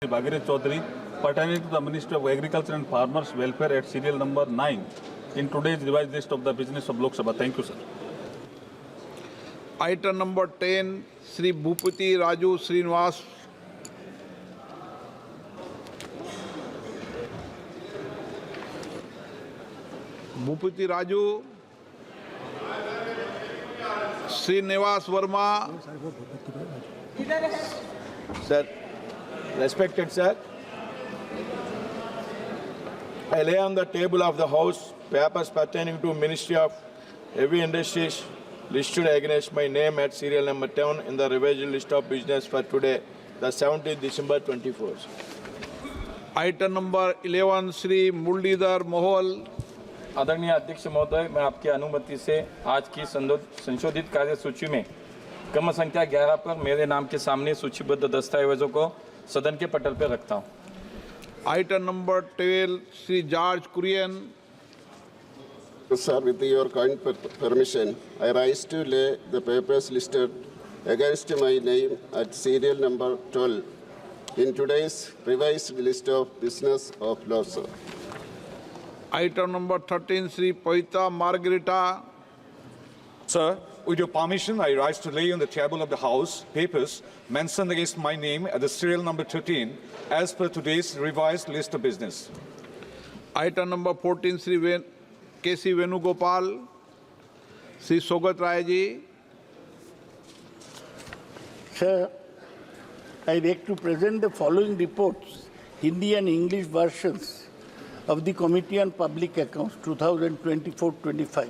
Bhagirath Chaudhary pertaining to the Ministry of Agriculture and Farmers Welfare at serial number 9 in today's revised list of the business of Lok Sabha. Thank you, sir. Item number 10, Sri Bhupati Raju Srinivas. Bhupati Raju Srinivas Verma. Sir, respected sir, I lay on the table of the House papers pertaining to Ministry of Heavy Industries listed against my name at serial number 10 in the revised list of business for today, the 17th December 24. Item number 11, Sri Muralidhar Mohol. आदरणीय अध्यक्ष महोदय, मैं आपकी अनुमति से आज की संशोधित कार्य सूची में क्रम संख्या 11 पर मेरे नाम के सामने सूचीबद्ध दस्तावेजों को सदन के पटल पर रखता हूं। Item number 12, Sri George Kurian. Sir, with your kind permission, I rise to lay the papers listed against my name at serial number 12 in today's revised list of business of Lok Sabha. Item number 13, Sri Pavitra Margarita. Sir, with your permission, I rise to lay on the table of the House papers mentioned against my name at the serial number 13 as per today's revised list of business. Item number 14, Sri K.C. Venugopal. Sri Sogat Rai ji. Sir, I beg to present the following reports, Hindi and English versions of the Committee on Public Accounts 2024-25.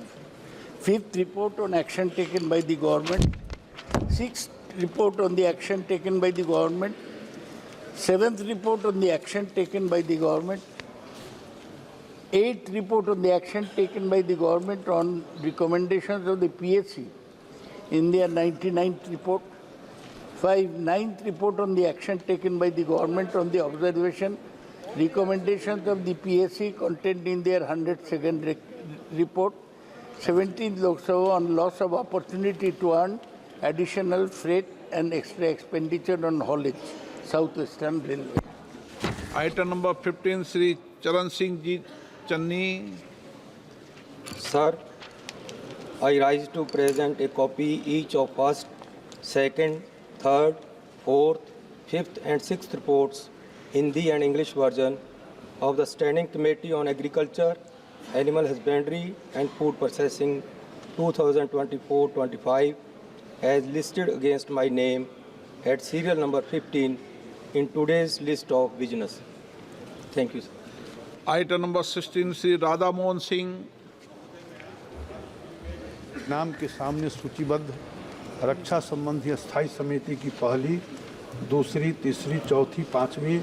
Fifth report on action taken by the government. Sixth report on the action taken by the government. Seventh report on the action taken by the government. Eighth report on the action taken by the government on recommendations of the PSC in their 99th report. 5. Ninth report on the action taken by the government on the observation recommendations of the PSC contained in their 102nd report. 17th Lok Sabha on loss of opportunity to earn additional freight and extra expenditure on haulage, Southwestern Railway. Item number 15, Sri Charan Singh ji Channi. Sir, I rise to present a copy each of first, second, third, fourth, fifth and sixth reports, Hindi and English version of the Standing Committee on Agriculture, Animal Husbandry and Food Processing 2024-25 as listed against my name at serial number 15 in today's list of business. Thank you, sir. Item number 16, Sri Radha Mohan Singh. नाम के सामने सूचीबद्ध रक्षा संबंधी स्थायी समिति की पहली, दूसरी, तीसरी, चौथी, पांचवी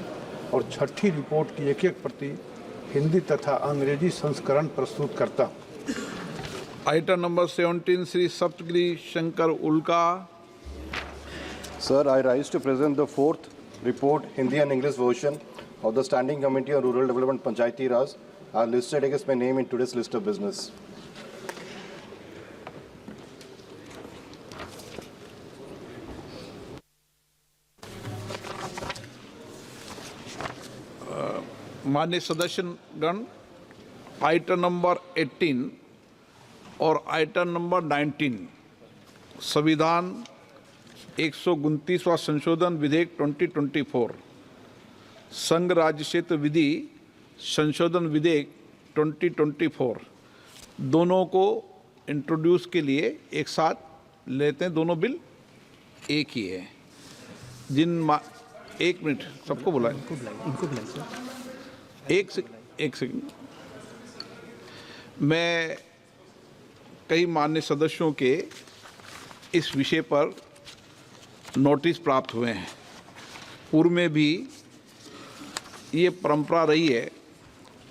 और छठी रिपोर्ट की एक-एक प्रति हिंदी तथा अंग्रेजी संस्करण प्रस्तुत करता हूं। Item number 17, Sri Saptgiri Shankar Ulka. Sir, I rise to present the fourth report, Hindi and English version of the Standing Committee on Rural Development Panchayati Raj are listed against my name in today's list of business. माननीय सदस्यगण, item number 18 और item number 19 संविधान 129वां संशोधन विधेयक 2024 संघ राज्य क्षेत्र विधि संशोधन विधेयक 2024 दोनों को इंट्रोड्यूस के लिए एक साथ लेते हैं। दोनों बिल एक ही है। एक मिनट, सबको बुलाएं। एक सेकंड। मैं कई माननीय सदस्यों के इस विषय पर नोटिस प्राप्त हुए हैं। पूर्व में भी ये परंपरा रही है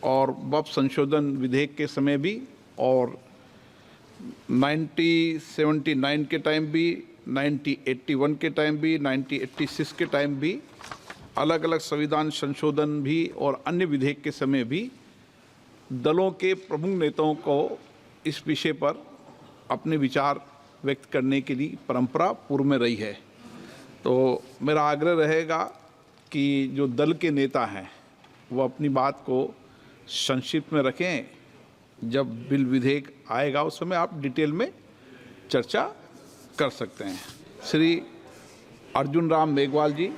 और वक्फ संशोधन विधेयक के समय भी और 1979 के टाइम भी, 1981 के टाइम भी, 1986 के टाइम भी, अलग अलग संविधान संशोधन भी और अन्य विधेयक के समय भी दलों के प्रमुख नेताओं को इस विषय पर अपने विचार व्यक्त करने के लिए परंपरा पूर्व में रही है। तो मेरा आग्रह रहेगा कि जो दल के नेता हैं वो अपनी बात को संक्षिप्त में रखें। जब बिल विधेयक आएगा उस समय आप डिटेल में चर्चा कर सकते हैं। श्री अर्जुन राम मेघवाल जी।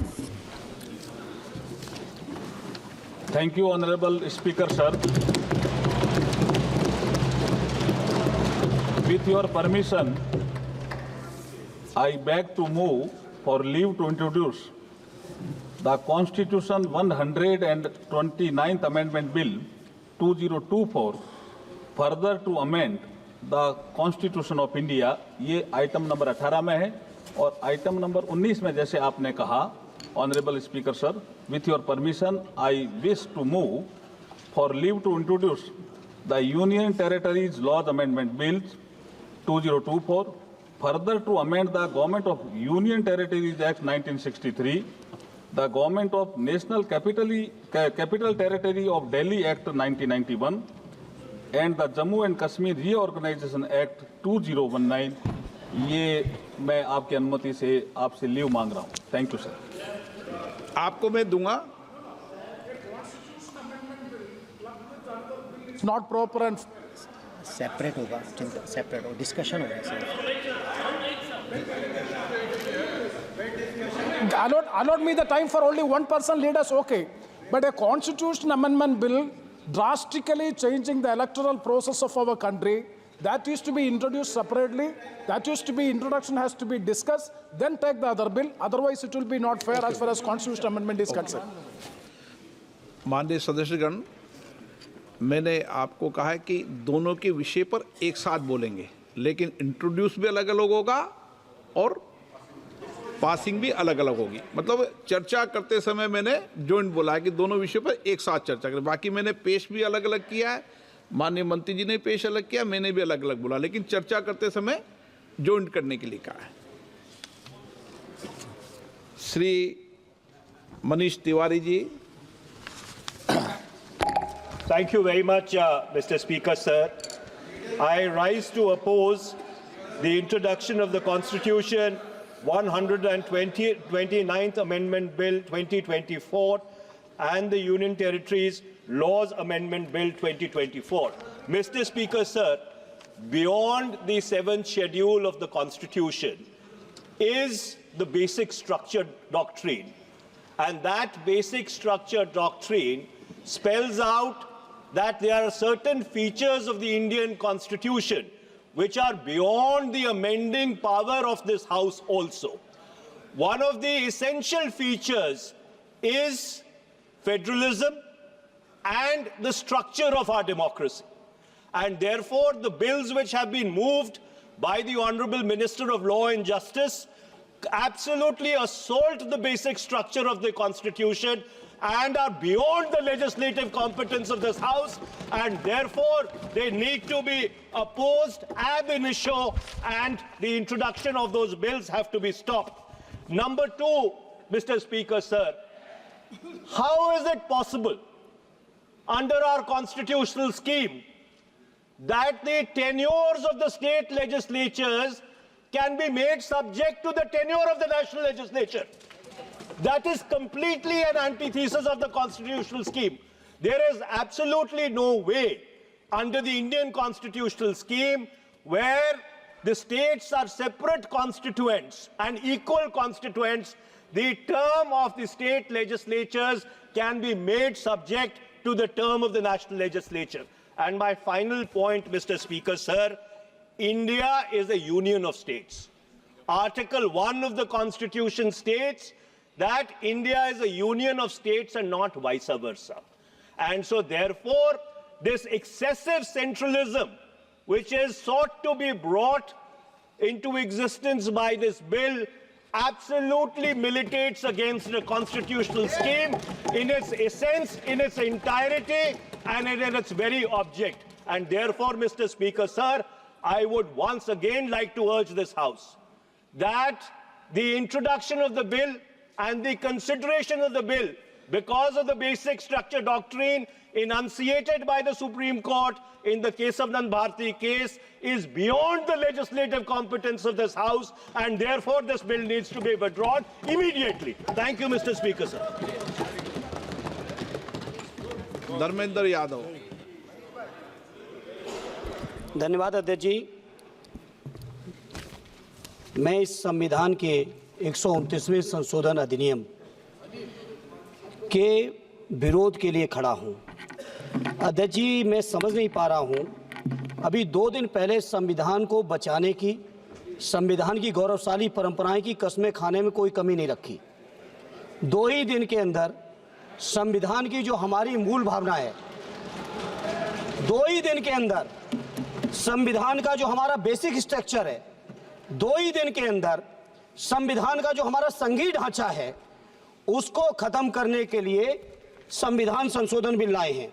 Thank you, Honorable Speaker, sir. With your permission, I beg to move for leave to introduce the Constitution 129th Amendment Bill 2024, further to amend the Constitution of India. ये आइटम नंबर 18 में है और item number 19 में जैसे आपने कहा, Honorable Speaker, sir, with your permission, I wish to move for leave to introduce the Union Territories Laws Amendment Bill 2024, further to amend the Government of Union Territories Act 1963, the Government of National Capital Territory of Delhi Act 1991, and the Jammu and Kashmir Reorganization Act 2019. ये मैं आपकी अनुमति से आपसे leave मांग रहा हूँ। Thank you sir. आपको मैं दूंगा। It's not proper and separate होगा, सेपरेट हो, डिस्कशन होगा sir. allot me the time for only one person leaders, okay, but a constitution amendment bill drastically changing the electoral process of our country, that is to be introduced separately, that is to be introduction has to be discussed, then take the other bill, otherwise it will be not fair as far as constitutional amendment is concerned. माननीय सदस्यगण, मैंने आपको कहा है कि दोनों के विषय पर एक साथ बोलेंगे, लेकिन इंट्रोड्यूस भी अलग अलग होगा और पासिंग भी अलग अलग होगी। मतलब चर्चा करते समय मैंने जॉइंट बोला है कि दोनों विषयों पर एक साथ चर्चा करें। बाकी मैंने पेश भी अलग अलग किया है, माननीय मंत्री जी ने पेश अलग किया, मैंने भी अलग अलग बोला, लेकिन चर्चा करते समय जॉइंट करने के लिए कहा है। Shri Manish Tiwari ji. Thank you very much, Mr. Speaker, sir. I rise to oppose the introduction of the Constitution 129th Amendment Bill 2024 and the Union Territories Laws Amendment Bill 2024. Mr. Speaker, sir, beyond the 7th schedule of the Constitution is the basic structure doctrine. And that basic structure doctrine spells out that there are certain features of the Indian Constitution which are beyond the amending power of this House also. One of the essential features is federalism and the structure of our democracy. And therefore, the bills which have been moved by the Honorable Minister of Law and Justice absolutely assault the basic structure of the Constitution and are beyond the legislative competence of this House, and therefore they need to be opposed ab initio, and the introduction of those bills have to be stopped. Number two, Mr. Speaker, sir, how is it possible under our constitutional scheme that the tenures of the state legislatures can be made subject to the tenure of the national legislature? That is completely an antithesis of the constitutional scheme. There is absolutely no way under the Indian constitutional scheme where the states are separate constituents and equal constituents, the term of the state legislatures can be made subject to the term of the national legislature. And my final point, Mr. Speaker, sir, India is a union of states. Article 1 of the Constitution states that India is a union of states and not vice versa. And so therefore, this excessive centralism, which is sought to be brought into existence by this bill, absolutely militates against the constitutional scheme in its essence, in its entirety, and in its very object. And therefore, Mr. Speaker, sir, I would once again like to urge this House that the introduction of the bill and the consideration of the bill because of the basic structure doctrine enunciated by the Supreme Court in the case of Nand Bharti case is beyond the legislative competence of this House, and therefore this bill needs to be withdrawn immediately. Thank you, Mr. Speaker, sir. Dharmendra Yadav. धन्यवाद अध्यक्ष जी। मैं इस संविधान के 129वें संशोधन अधिनियम के विरोध के लिए खड़ा हूं। अध्यक्ष जी, मैं समझ नहीं पा रहा हूं, अभी 2 दिन पहले संविधान को बचाने की, संविधान की गौरवशाली परंपराएं की कस्में खाने में कोई कमी नहीं रखी। 2 ही दिन के अंदर संविधान की जो हमारी मूल भावना है, 2 ही दिन के अंदर संविधान का जो हमारा बेसिक स्ट्रक्चर है, 2 ही दिन के अंदर संविधान का जो हमारा संघीय ढांचा है, उसको खत्म करने के लिए संविधान संशोधन बिल लाए हैं।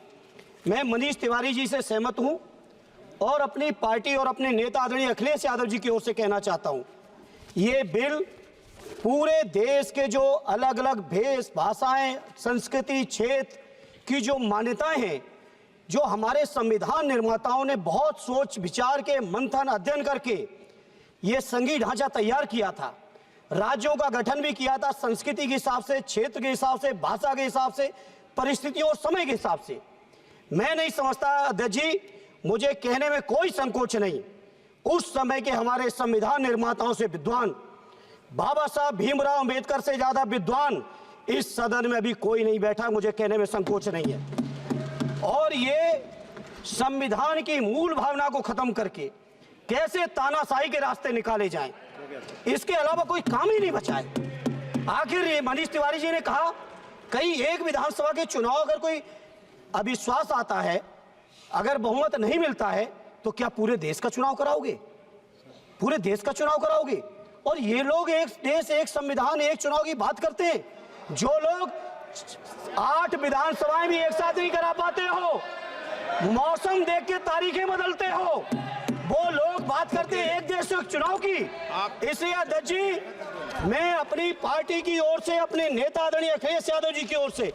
मैं मनीष तिवारी जी से सहमत हूं और अपनी पार्टी और अपने नेता आदरणीय अखिलेश यादव जी की ओर से कहना चाहता हूं, ये बिल पूरे देश के जो अलग अलग भेष, भाषाएं, संस्कृति, क्षेत्र की जो मान्यताएं हैं, जो हमारे संविधान निर्माताओं ने बहुत सोच विचार के मंथन अध्ययन करके ये संघीय ढांचा तैयार किया था, राज्यों का गठन भी किया था, संस्कृति के हिसाब से, क्षेत्र के हिसाब से, भाषा के हिसाब से, परिस्थितियों और समय के हिसाब से। मैं नहीं समझता अध्यक्ष जी, मुझे कहने में कोई संकोच नहीं, उस समय के हमारे संविधान निर्माताओं से विद्वान, बाबा साहब भीमराव अंबेडकर से ज्यादा विद्वान इस सदन में अभी कोई नहीं बैठा, मुझे कहने में संकोच नहीं है। और ये संविधान की मूल भावना को खत्म करके कैसे तानाशाही के रास्ते निकाले जाएं, इसके अलावा कोई काम ही नहीं बचा है। आखिर ये मनीष तिवारी जी ने कहा, कहीं एक विधानसभा के चुनाव अगर कोई अविश्वास आता है, अगर बहुमत नहीं मिलता है, तो क्या पूरे देश का चुनाव कराओगे? पूरे देश का चुनाव कराओगे? और ये लोग एक देश, एक संविधान, एक चुनाव की बात करते हैं। जो लोग 8 विधानसभाएं भी एक साथ नहीं करा पाते हो, मौसम देख के तारीखें बदलते हो, वो लोग बात करते हैं एक देश एक चुनाव की। इसलिए अध्यक्ष जी, मैं अपनी पार्टी की ओर से, अपने नेता आदरणीय अखिलेश यादव जी की ओर से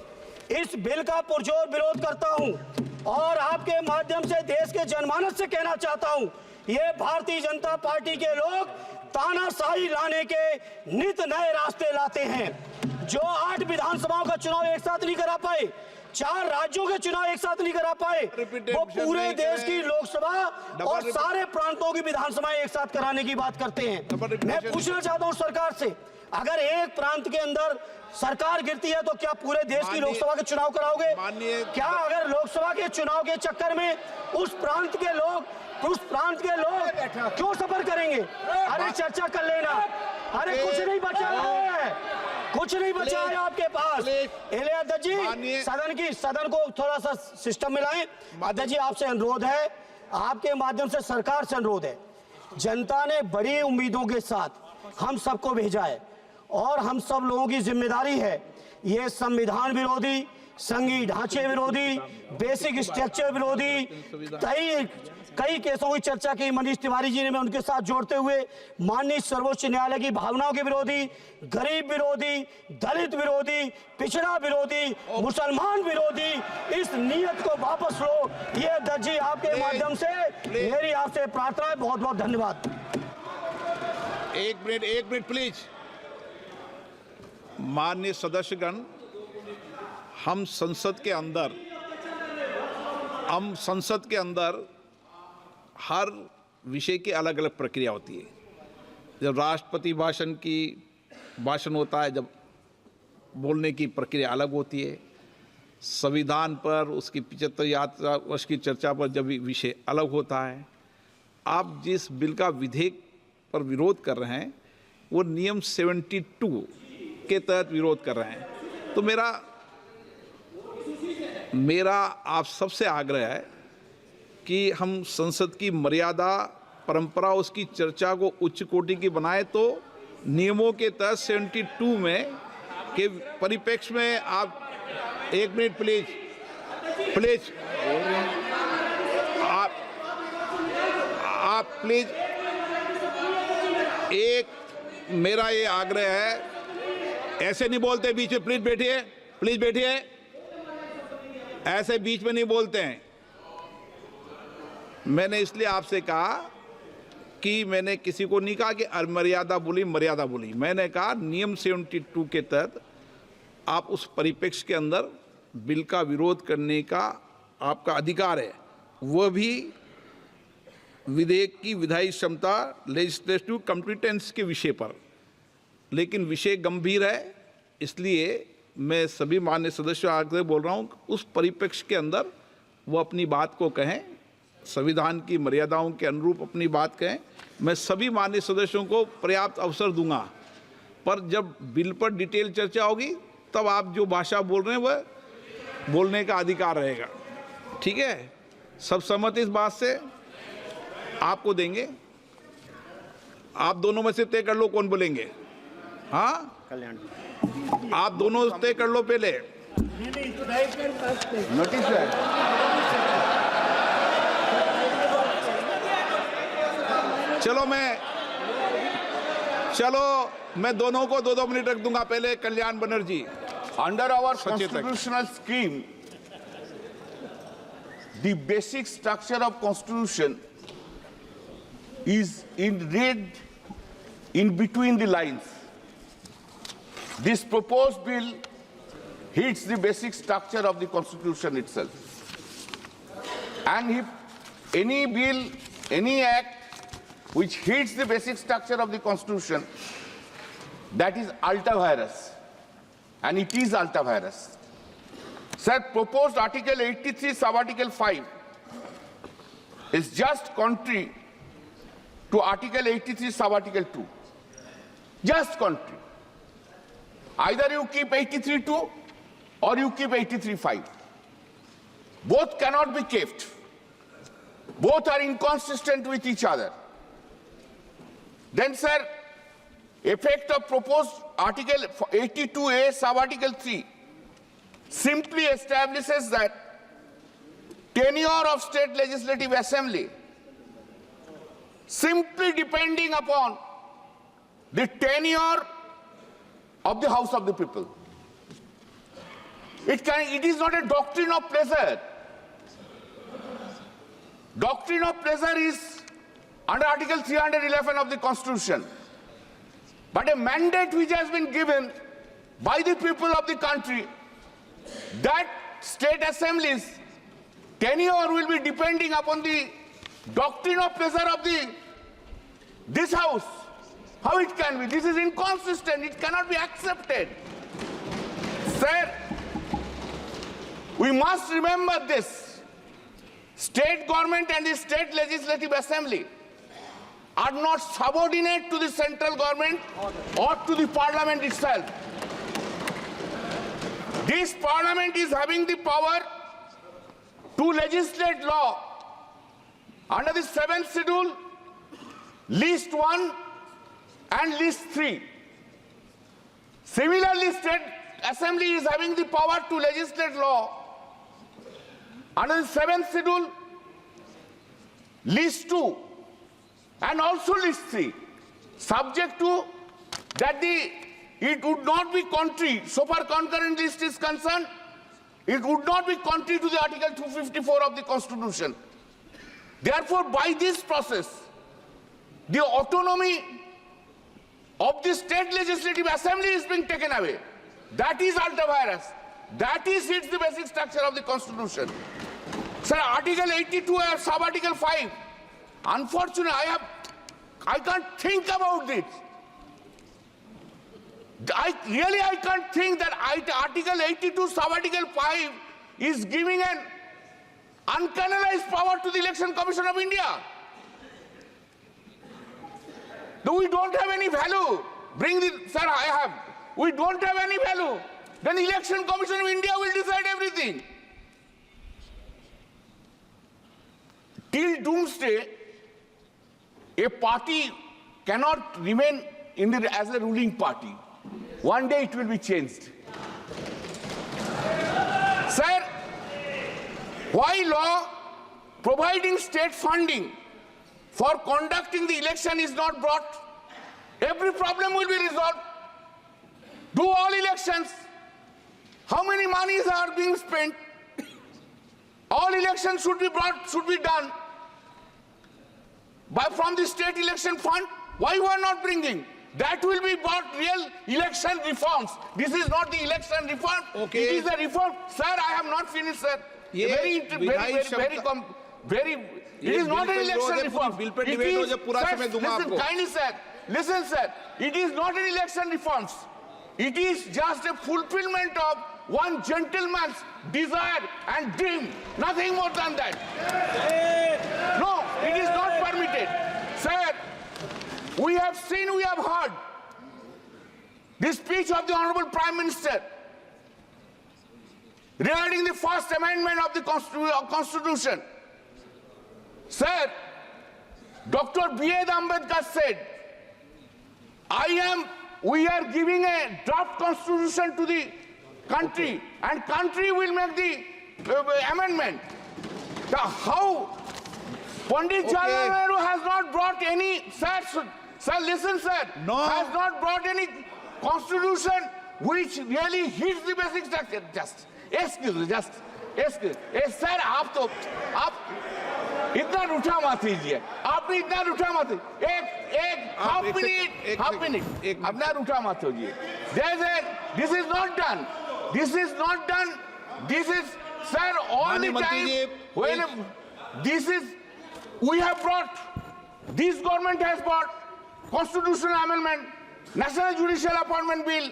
इस बिल का पुरजोर विरोध करता हूं और आपके माध्यम से देश के जनमानस से कहना चाहता हूं, ये भारतीय जनता पार्टी के लोग तानाशाही लाने के नित नए रास्ते लाते हैं। जो 8 विधानसभाओं का चुनाव एक साथ नहीं करा पाए, 4 राज्यों के चुनाव एक साथ नहीं करा पाए, वो पूरे देश की लोकसभा और सारे प्रांतों की विधानसभाएं एक साथ कराने की बात करते हैं। मैं पूछना चाहता हूं सरकार से, अगर एक प्रांत के अंदर सरकार गिरती है तो क्या पूरे देश की लोकसभा के चुनाव कराओगे? क्या अगर लोकसभा के चुनाव के चक्कर में उस प्रांत के लोग क्यों सफर करेंगे? अरे चर्चा कर लेना, अरे कुछ नहीं बचा है, कुछ नहीं बचा है आपके पास। अध्यक्ष जी, सदन को थोड़ा सा सिस्टम में लाएं। अध्यक्ष जी, आपसे अनुरोध है, आपके माध्यम से सरकार से अनुरोध है, जनता ने बड़ी उम्मीदों के साथ हम सबको भेजा है और हम सब लोगों की जिम्मेदारी है, ये संविधान विरोधी, संघीय ढांचे विरोधी, बेसिक स्ट्रक्चर विरोधी कई केसों की चर्चा की मनीष तिवारी जी ने, मैं उनके साथ जोड़ते हुए माननीय सर्वोच्च न्यायालय की भावनाओं के विरोधी, गरीब विरोधी, दलित विरोधी, पिछड़ा विरोधी, मुसलमान विरोधी, इस नीयत को वापस लो। ये अध्यक्ष जी, आपके माध्यम से मेरी आपसे प्रार्थना है। बहुत बहुत धन्यवाद। एक मिनट प्लीज। माननीय सदस्यगण, हम संसद के अंदर हर विषय की अलग अलग प्रक्रिया होती है। जब राष्ट्रपति भाषण होता है, जब बोलने की प्रक्रिया अलग होती है, संविधान पर उसकी 75 वर्ष की चर्चा पर जब विषय अलग होता है। आप जिस बिल का विधेयक पर विरोध कर रहे हैं, वो नियम 72 के तहत विरोध कर रहे हैं। तो मेरा आप सबसे आग्रह है कि हम संसद की मर्यादा, परंपरा, उसकी चर्चा को उच्च कोटि की बनाए, तो नियमों के तहत 72 में के परिप्रेक्ष्य में आप 1 मिनट प्लीज आप प्लीज मेरा ये आग्रह है, ऐसे नहीं बोलते बीच में, प्लीज प्लीज बैठिए, ऐसे बीच में नहीं बोलते हैं। मैंने इसलिए आपसे कहा कि मैंने किसी को नहीं कहा कि मर्यादा बोली। मैंने कहा नियम 72 के तहत आप उस परिप्रेक्ष्य के अंदर बिल का विरोध करने का आपका अधिकार है, वह भी विधेयक की विधायी क्षमता लेजिस्लेटिव कॉम्पिटेंस के विषय पर। लेकिन विषय गंभीर है, इसलिए मैं सभी मान्य सदस्यों आगे बोल रहा हूं, उस परिप्रेक्ष्य के अंदर वो अपनी बात को कहें, संविधान की मर्यादाओं के अनुरूप अपनी बात कहें। मैं सभी मान्य सदस्यों को पर्याप्त अवसर दूंगा, पर जब बिल पर डिटेल चर्चा होगी तब आप जो भाषा बोल रहे हैं वह बोलने का अधिकार रहेगा। ठीक है, सब सहमत इस बात से? आपको देंगे, आप दोनों में से तय कर लो कौन बोलेंगे। हाँ, कल्याण, आप दोनों तय कर लो पहले। नोटिस है, चलो मैं दोनों को 2-2 मिनट रख दूंगा। पहले Kalyan Banerjee. Under our constitutional scheme, the basic structure of constitution is read in between the lines. This proposed bill hits the basic structure of the constitution itself. And if any bill, any act which hits the basic structure of the constitution, that is ultra-virus. And it is ultra-virus. Sir, proposed Article 83, Sub-Article 5 is just contrary to Article 83, Sub-Article 2. Just contrary. Either you keep 83.2 or you keep 83.5. Both cannot be kept. Both are inconsistent with each other. Then, sir, effect of proposed Article 82A, Sub-Article 3 simply establishes that tenure of state legislative assembly simply depending upon the tenure of the House of the People. It is not a doctrine of pleasure. Doctrine of pleasure is under Article 311 of the Constitution. But a mandate which has been given by the people of the country that state assemblies tenure will be depending upon the doctrine of pleasure of this house. How it can be? This is inconsistent. It cannot be accepted. Sir, we must remember this. State government and the state legislative assembly are not subordinate to the central government or to the parliament itself. This parliament is having the power to legislate law under the 7th schedule, list 1 and list 3. Similarly, state assembly is having the power to legislate law under the 7th schedule, list 2 and also list 3, subject to that it would not be contrary, so far concurrent list is concerned, it would not be contrary to the Article 254 of the Constitution. Therefore, by this process, the autonomy of the state legislative assembly is being taken away. That is ultra-virus. That is hits the basic structure of the Constitution. Sir, Article 82 or Sub-Article 5, unfortunately, I can't think about it. I can't think that Article 82, Sub-Article 5 is giving an uncanalized power to the Election Commission of India. No, we don't have any value. We don't have any value. Then the Election Commission of India will decide everything. Till doomsday, a party cannot remain as a ruling party. One day it will be changed. Sir, why law providing state funding for conducting the election is not brought? Every problem will be resolved. Do all elections. How many monies are being spent? All elections should be done from the state election fund. Why you are not bringing? That will be brought real election reforms. This is not the election reform. Okay. It is a reform. Sir, I have not finished, sir. It is not an election reform. Bill pay debate हो जब पूरा समय दूंगा आपको. Kindly, sir. Listen, sir. It is not an election reforms. It is just a fulfillment of one gentleman's desire and dream. Nothing more than that. No, it is not permitted. Sir, we have seen, we have heard the speech of the Honorable Prime Minister regarding the first amendment of the Constitution. Sir, Dr. B.A. Ambedkar said, we are giving a draft constitution to the country and country will make the amendment. How Pandit Jawaharlal Nehru has not brought any, sir, listen, sir, has not brought any constitution which really hits the basic structure. Excuse me, sir, आप इतना रूठा मत लीजिए, आपने इतना रूठा मत, half minute, अपना रूठा मत होइए. This is not done. This is, sir, all the time. We have brought, this government has brought constitutional amendment, National Judicial Appointment Bill.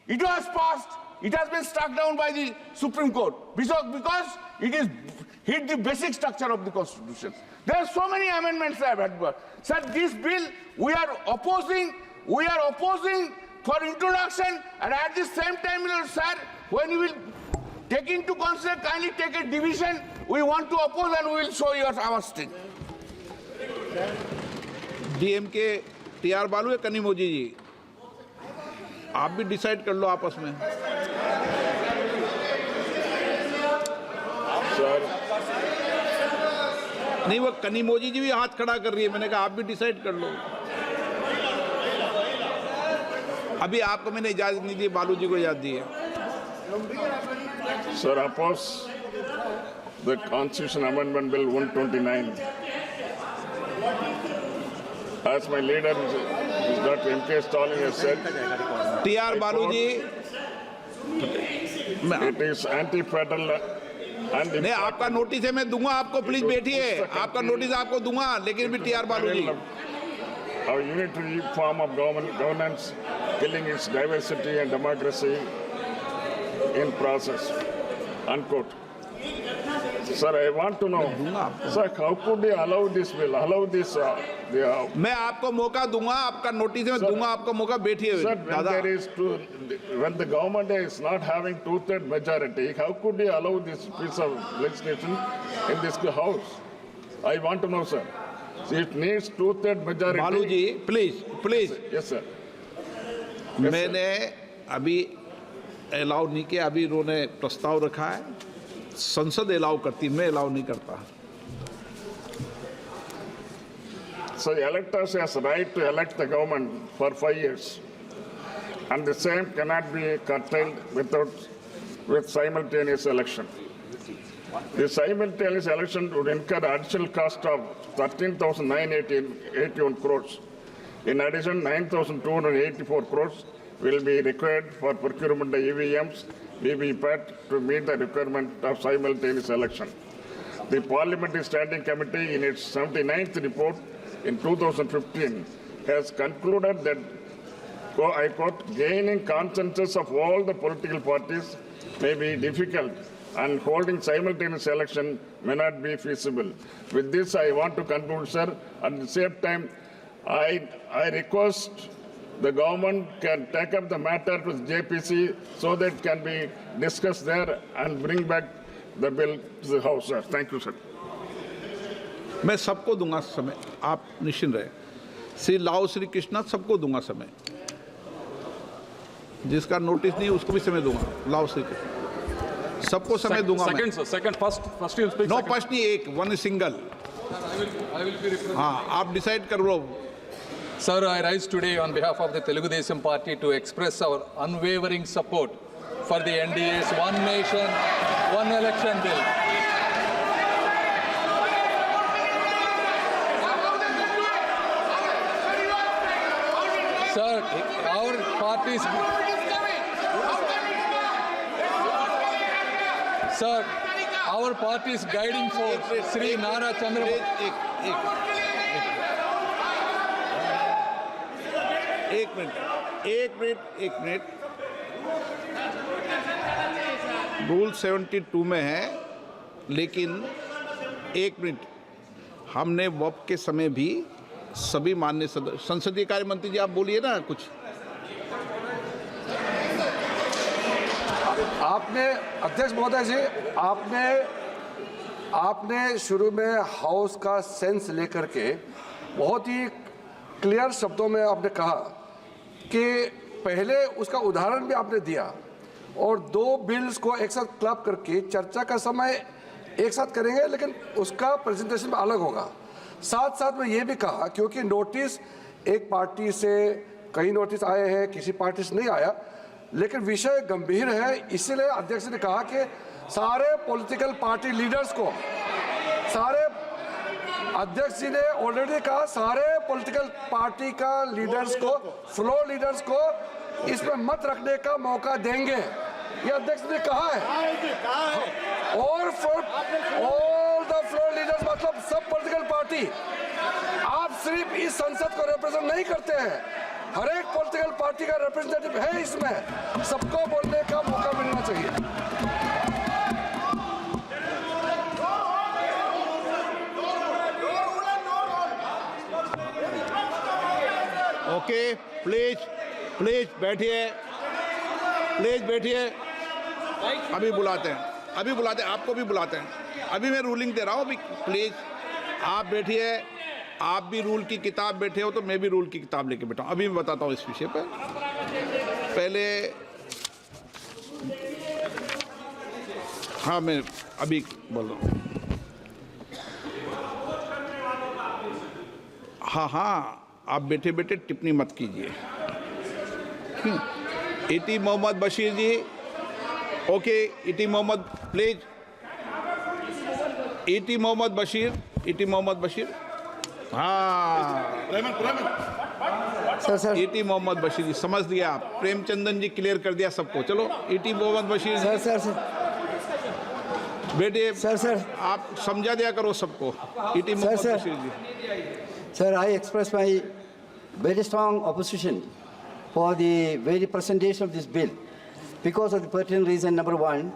It was passed. It has been struck down by the Supreme Court because it is hit the basic structure of the Constitution. There are so many amendments I have had. Sir, this bill we are opposing for introduction, and at the same time, sir, when you will take into consider, kindly take a division. We want to oppose and we will show you our strength. DMK TR बालू या कनिमोजी जी, आप भी decide कर लो आपस में. नहीं, वो कनिमोजी जी भी हाथ खड़ा कर रही है. मैंने कहा आप भी डिसाइड कर लो. अभी आपको मैंने इजाजत नहीं दी, बालू जी को इजाजत दी है. Sir, oppose the Constitution Amendment Bill 129. As my leader, Dr. M.K. Stalin has said, TR बालू जी, it is anti-federal and नहीं, आपका नोटिस है, मैं दूंगा आपको. प्लीज बैठिए, आपका नोटिस आपको दूंगा, लेकिन भी टीआर बालू जी. our unitary form of governance, killing its diversity and democracy in process. Unquote. Sir, I want to know, sir, how could they allow this bill, मैं आपको मौका दूंगा, आपका नोटिस में दूंगा आपको मौका. बैठिए Sir, दादा. when the government is not having 2/3 majority, how could they allow this piece of legislation in this house? I want to know, sir. It needs 2/3 majority. बालू जी, प्लीज. Yes, sir. मैंने अभी allow नहीं किया. अभी उन्होंने प्रस्ताव रखा है, संसद अलाउ करती, मैं अलाउ नहीं करता. So electors has right to elect the government for 5 years, and the same cannot be curtailed with simultaneous election. The simultaneous election would incur additional cost of 13,981 crores. In addition, 9,284 crores will be required for procurement of EVMs, VVPAT to meet the requirement of simultaneous election. The Parliamentary Standing Committee, in its 79th report in 2015, has concluded that, I quote, gaining consensus of all the political parties may be difficult and holding simultaneous election may not be feasible. With this, I want to conclude, sir. At the same time, I request the government can take up the matter with JPC so that it can be discussed there and bring back the bill to the House, sir. Thank you, sir. मैं सबको दूंगा समय, आप निश्चिंत रहे. श्री लाओ श्री कृष्णा सबको दूंगा समय. जिसका नोटिस नहीं उसको भी समय दूंगा. लाओ श्री कृष्ण सबको समय दूंगा. First you'll speak. No first नहीं, एक वन सिंगल. हाँ, आप डिसाइड कर लो. Sir, I rise today on behalf of the Telugu Desam Party to express our unwavering support for the NDA's One Nation, One Election bill. Sir, our party's... Sir, our party's guiding force, Sri Nara Chandrababu... एक minute rule 72 में है, लेकिन एक minute, हमने वक्त के समय भी सभी माननीय संसदीय कार्य मंत्री जी, आप बोलिए ना कुछ। आपने अध्यक्ष महोदय जी, आपने शुरू में हाउस का सेंस लेकर के बहुत ही क्लियर शब्दों में आपने कहा कि पहले उसका उदाहरण भी आपने दिया और दो बिल्स को एक साथ क्लब करके चर्चा का समय एक साथ करेंगे, लेकिन उसका प्रेजेंटेशन अलग होगा। साथ साथ में ये भी कहा, क्योंकि नोटिस एक पार्टी से कई नोटिस आए हैं, किसी पार्टी से नहीं आया, लेकिन विषय गंभीर है, इसीलिए अध्यक्ष ने कहा कि सारे पॉलिटिकल पार्टी लीडर्स को, सारे अध्यक्ष जी ने ऑलरेडी कहा सारे पॉलिटिकल पार्टी का लीडर्स को, फ्लोर लीडर्स को इसमें मत रखने का मौका देंगे, ये अध्यक्ष ने कहा है। और for all the floor leaders मतलब सब पॉलिटिकल पार्टी, आप सिर्फ इस संसद को रिप्रेजेंट नहीं करते हैं, हर एक पॉलिटिकल पार्टी का रिप्रेजेंटेटिव है इसमें, सबको बोलने का मौका मिलना चाहिए। ओके, प्लीज बैठिए, अभी बुलाते हैं, आपको भी बुलाते हैं, अभी मैं रूलिंग दे रहा हूँ, अभी प्लीज आप बैठिए, आप भी रूल की किताब बैठे हो तो मैं भी रूल की किताब लेके बैठा हूँ, अभी मैं बताता हूँ इस विषय पर। पहले हाँ, मैं अभी बोल रहा हूँ। हाँ, आप बैठे बैठे टिप्पणी मत कीजिए। इटी मोहम्मद बशीर जी, ओके, इटी मोहम्मद प्लीज, इटी मोहम्मद बशीर, हाँ सर, इटी मोहम्मद बशीर जी, समझ दिया आप, प्रेमचंदन जी क्लियर कर दिया सबको, चलो इटी मोहम्मद बशीर जी, सर बेटे, सर आप समझा दिया करो सबको, इटी मोहम्मद बशीर जी। Sir, I express my very strong opposition for the very presentation of this bill because of the pertinent reason. Number one,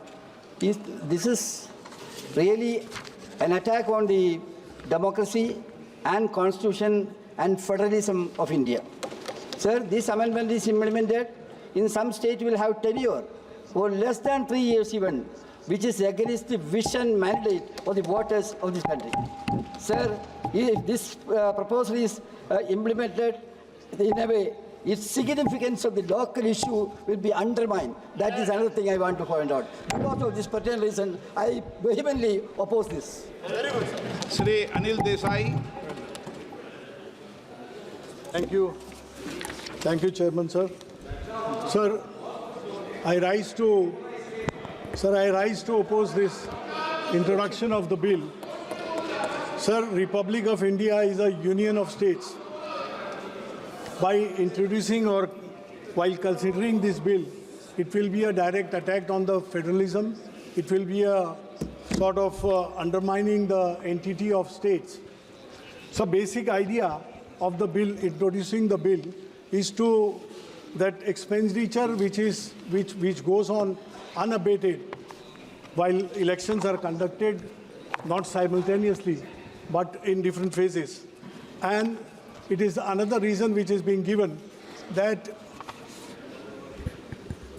this is really an attack on the democracy and constitution and federalism of India. Sir, this amendment is implemented in some state will have tenure for less than 3 years even, which is against the vision mandate of the voters of this country. Sir, if this proposal is implemented in a way, its significance of the local issue will be undermined. That is another thing I want to point out. Because of this pertinent reason, I vehemently oppose this. Very good, sir. Shri Anil Desai. Thank you. Thank you, Chairman, sir. Sir, I rise to oppose this introduction of the bill. Sir, Republic of India is a union of states. By introducing or while considering this bill, it will be a direct attack on the federalism. It will be a sort of undermining the entity of states. So basic idea of the bill, introducing the bill, is to that expenditure which goes on unabated while elections are conducted, not simultaneously, but in different phases. And it is another reason which is being given that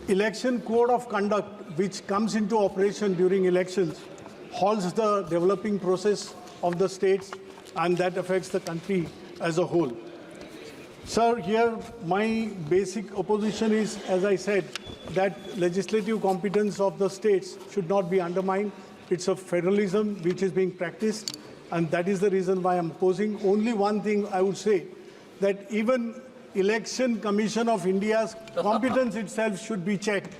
election code of conduct which comes into operation during elections halts the developing process of the states, and that affects the country as a whole. Sir, here my basic opposition is, as I said, that legislative competence of the states should not be undermined. It's a federalism which is being practiced, and that is the reason why I'm opposing. Only one thing I would say, that even Election Commission of India's competence itself should be checked.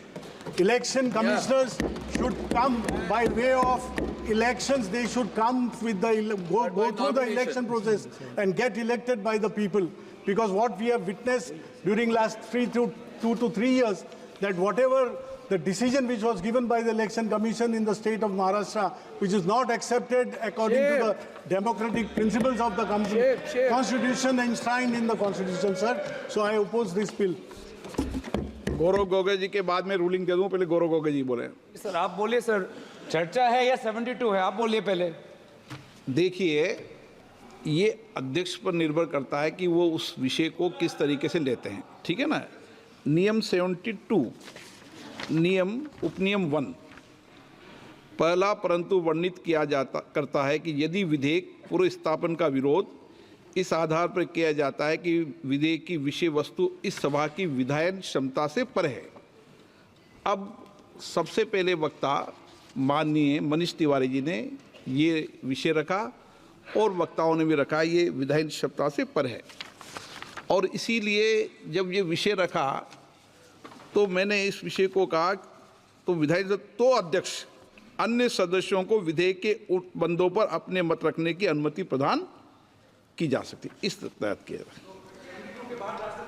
Election commissioners should come by way of elections. They should come with go through the election process and get elected by the people. Because what we have witnessed during last 2 to 3 years, that whatever the decision which was given by the Election Commission in the state of Maharashtra, which is not accepted according to the democratic principles of the Constitution enshrined in the Constitution, sir. So I oppose this bill. Gaurav Gogoi जी के बाद में ruling दे दूं, पहले गौरव गोगोई जी बोले। Sir आप बोलिए sir, चर्चा है या 72 है, आप बोलिए पहले। देखिए, ये अध्यक्ष पर निर्भर करता है कि वो उस विषय को किस तरीके से लेते हैं, ठीक है ना। नियम 72 नियम उपनियम 1 पहला परंतु वर्णित किया करता है कि यदि विधेयक पूर्व स्थापन का विरोध इस आधार पर किया जाता है कि विधेयक की विषय वस्तु इस सभा की विधायन क्षमता से परे है। अब सबसे पहले वक्ता माननीय मनीष तिवारी जी ने ये विषय रखा और वक्ताओं ने भी रखा ये विधायन क्षमता से परे है, और इसीलिए जब ये विषय रखा तो मैंने इस विषय को कहा तो विधायक तो अध्यक्ष अन्य सदस्यों को विधेयक के बंदों पर अपने मत रखने की अनुमति प्रदान की जा सकती, इस तहत किया।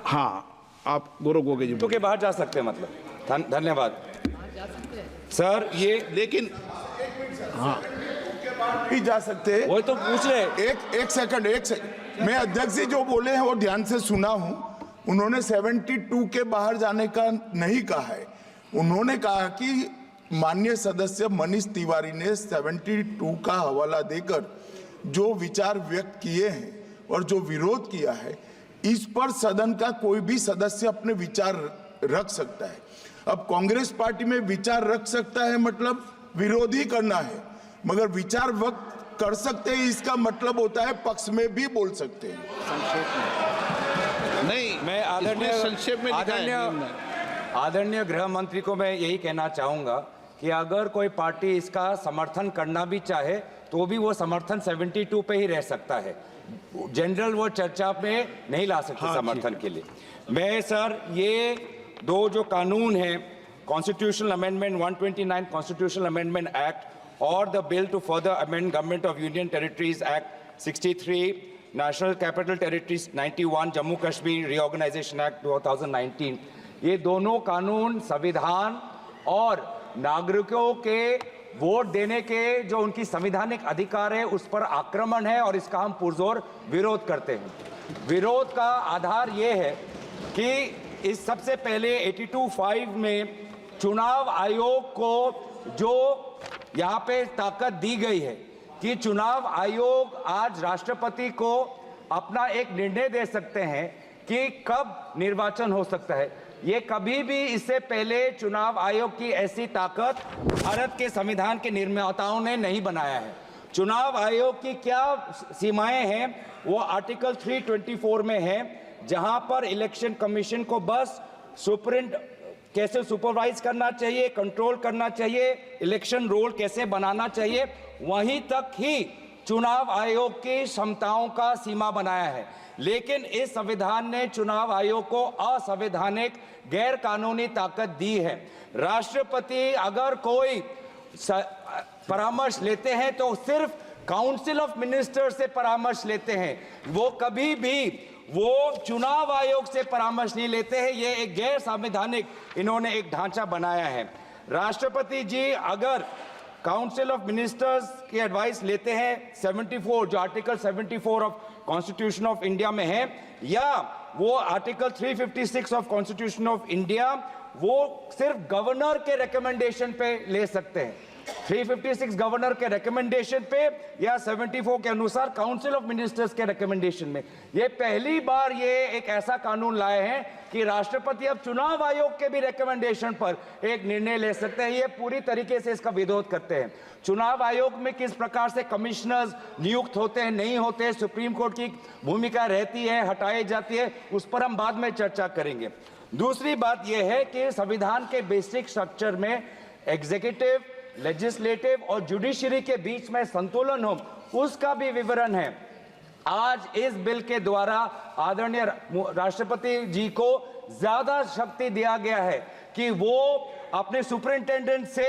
हाँ, आप गौरव गोगोई जी तो के बाहर जा सकते हैं, मतलब धन्यवाद सर। ये लेकिन हाँ भी जा सकते हैं, वो तो पूछ रहे। एक सेकंड मैं अध्यक्ष जी जो बोले हैं वो ध्यान से सुना हूं। उन्होंने 72 के बाहर जाने का नहीं कहा है। उन्होंने कहा कि माननीय सदस्य मनीष तिवारी ने 72 का हवाला देकर जो विचार व्यक्त किए हैं और जो विरोध किया है, इस पर सदन का कोई भी सदस्य अपने विचार रख सकता है। अब कांग्रेस पार्टी में विचार रख सकता है मतलब विरोध ही करना है, मगर विचार व्यक्त कर सकते हैं इसका मतलब होता है पक्ष में भी बोल सकते हैं। नहीं, मैं संक्षेप में आदरणीय गृह मंत्री को मैं यही कहना चाहूंगा कि अगर कोई पार्टी इसका समर्थन करना भी चाहे तो भी वो समर्थन 72 पे ही रह सकता है, जनरल वो चर्चा में नहीं ला सकते। समर्थन के लिए मैं सर ये दो जो कानून हैं, constitutional amendment 129 constitutional amendment act और the bill to further amend government of union territories act 63, national capital territories 91, Jammu Kashmir reorganisation act 2019, ये दोनों कानून संविधान और नागरिकों के वोट देने के जो उनकी संवैधानिक अधिकार है उस पर आक्रमण है और इसका हम पुरजोर विरोध करते हैं। विरोध का आधार ये है कि इस सबसे पहले 82(5) में चुनाव आयोग को जो यहाँ पे ताकत दी गई है कि चुनाव आयोग आज राष्ट्रपति को अपना एक निर्णय दे सकते हैं कि कब निर्वाचन हो सकता है। ये कभी भी इससे पहले चुनाव आयोग की ऐसी ताकत भारत के संविधान के निर्माताओं ने नहीं बनाया है। चुनाव आयोग की क्या सीमाएं हैं वो आर्टिकल 324 में है, जहां पर इलेक्शन कमीशन को बस कैसे सुपरवाइज करना चाहिए, कंट्रोल करना चाहिए, इलेक्शन रोल कैसे बनाना चाहिए, वहीं तक ही चुनाव आयोग की क्षमताओं का सीमा बनाया है। लेकिन इस संविधान ने चुनाव आयोग को असंवैधानिक गैर कानूनी ताकत दी है। राष्ट्रपति अगर कोई परामर्श लेते हैं तो सिर्फ काउंसिल ऑफ मिनिस्टर से परामर्श लेते हैं, वो कभी भी वो चुनाव आयोग से परामर्श नहीं लेते हैं। ये एक गैर संवैधानिक इन्होंने एक ढांचा बनाया है। राष्ट्रपति जी अगर काउंसिल ऑफ मिनिस्टर्स की एडवाइस लेते हैं 74 जो article 74 of constitution of India में है, या वो article 356 of constitution of India, वो सिर्फ गवर्नर के रिकमेंडेशन पे ले सकते हैं। 356 गवर्नर के रिकमेंडेशन पे या 74 के अनुसार काउंसिल ऑफ मिनिस्टर्स के रिकमेंडेशन में। ये पहली बार ये एक ऐसा कानून लाए हैं कि राष्ट्रपति अब चुनाव आयोग के भी रिकमेंडेशन पर एक निर्णय ले सकते हैं। ये पूरी तरीके से इसका विरोध करते हैं। चुनाव आयोग में किस प्रकार से कमिश्नर्स नियुक्त होते हैं, नहीं होते हैं, सुप्रीम कोर्ट की भूमिका रहती है, हटाई जाती है, उस पर हम बाद में चर्चा करेंगे। दूसरी बात यह है कि संविधान के बेसिक स्ट्रक्चर में एग्जीक्यूटिव, लेजिस्लेटिव और जुडिशरी के बीच में संतुलन हो, उसका भी विवरण है। आज इस बिल के द्वारा आदरणीय राष्ट्रपति जी को ज्यादा शक्ति दिया गया है कि वो अपने सुपरिंटेंडेंट से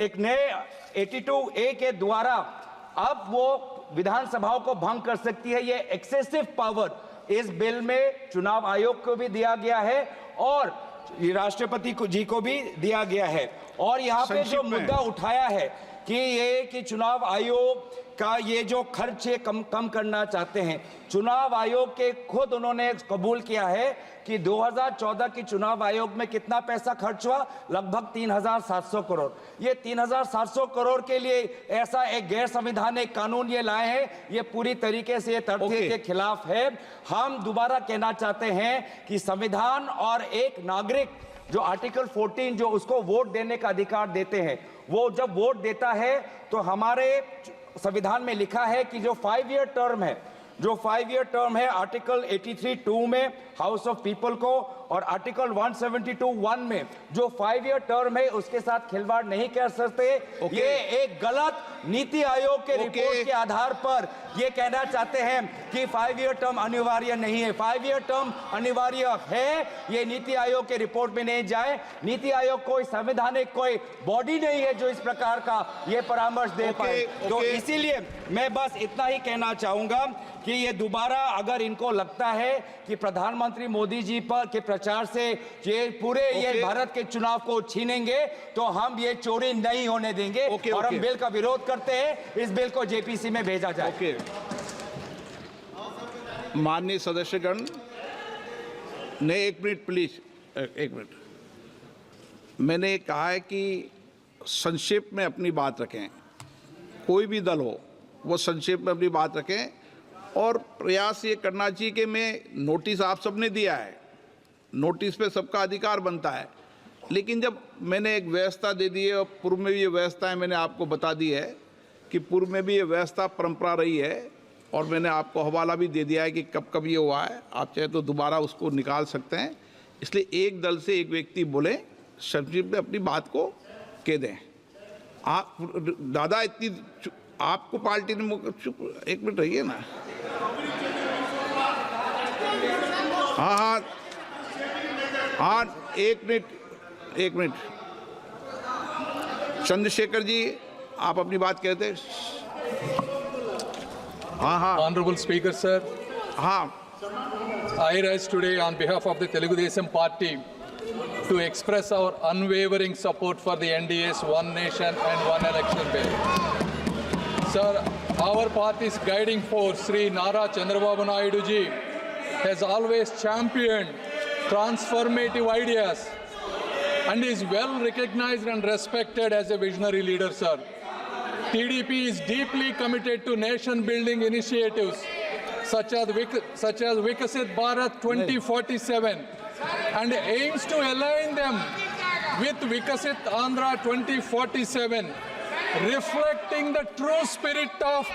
एक नए 82A के द्वारा अब वो विधानसभाओं को भंग कर सकती है। ये एक्सेसिव पावर इस बिल में चुनाव आयोग को भी दिया गया है और राष्ट्रपति जी को भी दिया गया है। और यहाँ पे जो मुद्दा उठाया है कि चुनाव आयोग का ये जो खर्च है कम करना चाहते हैं, चुनाव आयोग के खुद उन्होंने कबूल किया है कि 2014 की चुनाव आयोग में कितना पैसा खर्च हुआ, लगभग 3,700 करोड़। ये 3,700 करोड़ के लिए ऐसा एक गैर संवैधानिक कानून ये लाए हैं, ये पूरी तरीके से तथ्य के खिलाफ है। हम दोबारा कहना चाहते हैं कि संविधान और एक नागरिक जो आर्टिकल 14 जो उसको वोट देने का अधिकार देते हैं, वो जब वोट देता है तो हमारे संविधान में लिखा है कि जो 5 ईयर टर्म है, जो 5 ईयर टर्म है आर्टिकल 83(2) में हाउस ऑफ पीपल को और आर्टिकल 172(1) में जो 5 ईयर टर्म है उसके साथ खिलवाड़ नहीं कर सकते। ये एक गलत नीति आयोग के रिपोर्ट के आधार पर ये कहना चाहते हैं कि 5 ईयर टर्म अनिवार्य नहीं है। 5 ईयर टर्म अनिवार्य है, ये नीति आयोग के रिपोर्ट में नहीं जाए। नीति आयोग कोई संवैधानिक कोई बॉडी नहीं है जो इस प्रकार का ये परामर्श दे पाए। तो इसीलिए मैं बस इतना ही कहना चाहूंगा कि ये दोबारा अगर इनको लगता है कि प्रधानमंत्री मोदी जी पर के प्रचार से ये पूरे ये भारत के चुनाव को छीनेंगे तो हम ये चोरी नहीं होने देंगे और हम बिल का विरोध करते हैं। इस बिल को जेपीसी में भेजा जाए। माननीय सदस्यगण ने 1 मिनट प्लीज, 1 मिनट। मैंने कहा है कि संक्षेप में अपनी बात रखें, कोई भी दल हो वो संक्षेप में अपनी बात रखें और प्रयास ये करना चाहिए कि मैं नोटिस आप सबने दिया है, नोटिस पे सबका अधिकार बनता है, लेकिन जब मैंने एक व्यवस्था दे दी है और पूर्व में भी ये व्यवस्था है, मैंने आपको बता दी है कि पूर्व में भी ये व्यवस्था परंपरा रही है और मैंने आपको हवाला भी दे दिया है कि कब कब ये हुआ है, आप चाहे तो दोबारा उसको निकाल सकते हैं। इसलिए एक दल से एक व्यक्ति बोले, संक्षिप्त में अपनी बात को कह दें। आप दादा इतनी आपको पार्टी ने चुप 1 मिनट रहिए ना। हाँ, 1 मिनट। चंद्रशेखर जी आप अपनी बात कहते। हाँ। Honorable Speaker, sir. हाँ। I rise today on behalf of the Telugu Desam Party to express our unwavering support for the NDA's One Nation and One Election bill. Sir, our party's guiding force, Sri Nara Chandrababu Naidu ji, has always championed transformative ideas and is well recognized and respected as a visionary leader, sir. TDP is deeply committed to nation-building initiatives such as Vikasit Bharat 2047 and aims to align them with Vikasit Andhra 2047, reflecting the true spirit of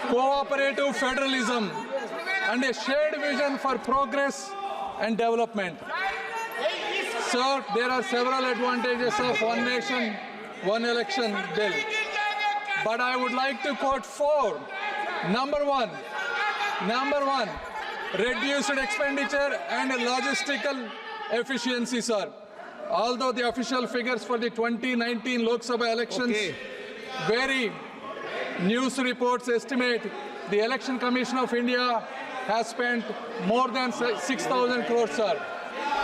cooperative federalism and a shared vision for progress and development. Sir, there are several advantages of One Nation, One Election bill, but I would like to quote 4. Number one, reduced expenditure and logistical efficiency, sir. Although the official figures for the 2019 Lok Sabha elections vary, news reports estimate the Election Commission of India has spent more than 6,000 crores, sir.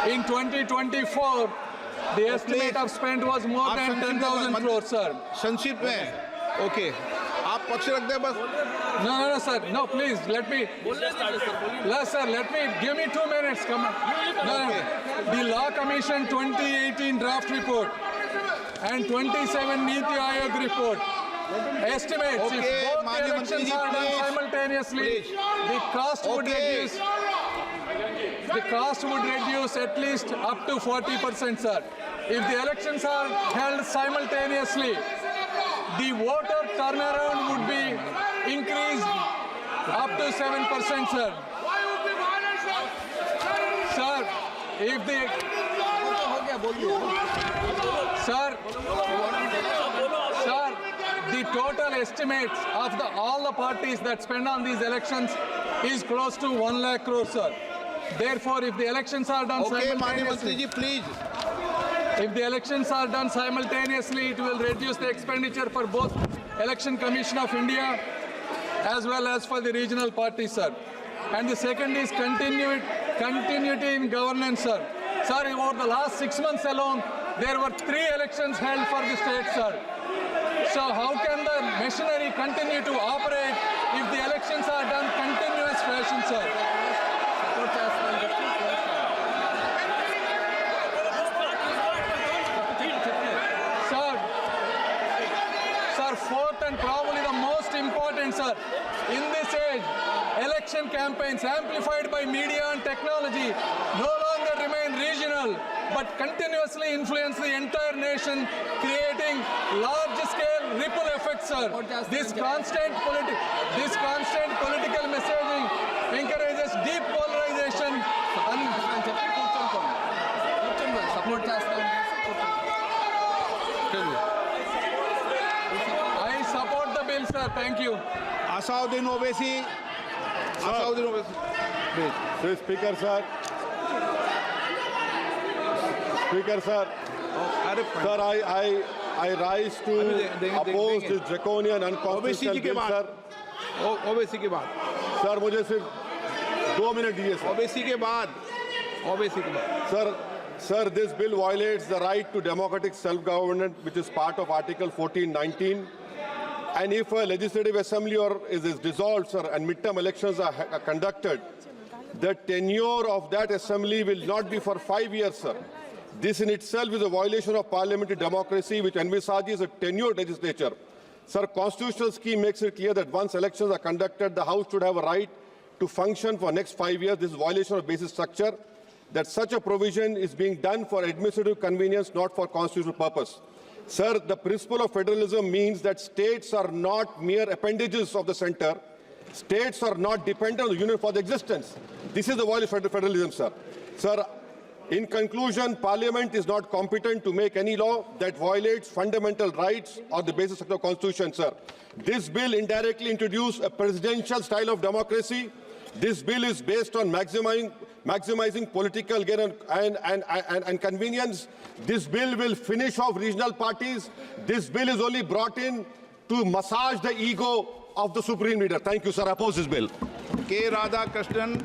In 2024, the estimate of spend was more than 10,000 crores, sir. संक्षिप्त में, okay. आप पक्ष रख दे बस. No, sir. No, please, let me. No, sir, give me 2 minutes. Come on. No. The Law Commission 2018 draft report and 27 Niti Aayog report estimates if both the elections are done simultaneously, the cost would reduce. The cost would reduce at least up to 40%, sir. If the elections are held simultaneously, the voter turnaround would be increased up to 7%, sir. Sir, if the the total estimates of all the parties that spend on these elections is close to 1 lakh crore, sir. Therefore, if the elections are done simultaneously, Manimantri ji, please. If the elections are done simultaneously, it will reduce the expenditure for both Election Commission of India as well as for the regional parties, sir. And the second is continuity in governance, sir. Sir, over the last 6 months alone, there were 3 elections held for the state, sir. So how can the machinery continue to operate if the elections are done continuous fashion, sir? Sir, fourth and probably the most important, sir, in this age, election campaigns amplified by media and technology no longer remain regional, but continuously influence the entire nation, creating large-scale ripple effects, sir. This constant political messaging encourages deep polarization I support the bill, sir. Thank you. Asauddin Owaisi. Asauddin Owaisi. Speaker, sir. Speaker, sir. Sir, I rise to oppose this draconian unconstitutional bill, sir. Owaisi के बाद sir मुझे सिर्फ 2 minute दीजिए sir. Owaisi के बाद Sir, this bill violates the right to democratic self-government, which is part of Article 1419. And if a legislative assembly is dissolved, sir, and midterm elections are conducted, the tenure of that assembly will not be for 5 years, sir. This in itself is a violation of parliamentary democracy, which envisages a tenured legislature. Sir, constitutional scheme makes it clear that once elections are conducted, the House should have a right to function for next 5 years. This is a violation of basic structure. That such a provision is being done for administrative convenience, not for constitutional purpose. Sir, the principle of federalism means that states are not mere appendages of the center. States are not dependent on the union for their existence. This is the violation of federalism, sir. Sir, in conclusion, Parliament is not competent to make any law that violates fundamental rights or the basis of the Constitution, sir. This bill indirectly introduced a presidential style of democracy. This bill is based on maximizing political gain and convenience. This bill will finish off regional parties. This bill is only brought in to massage the ego of the supreme leader. Thank you, sir. I oppose this bill. K. Radhakrishnan.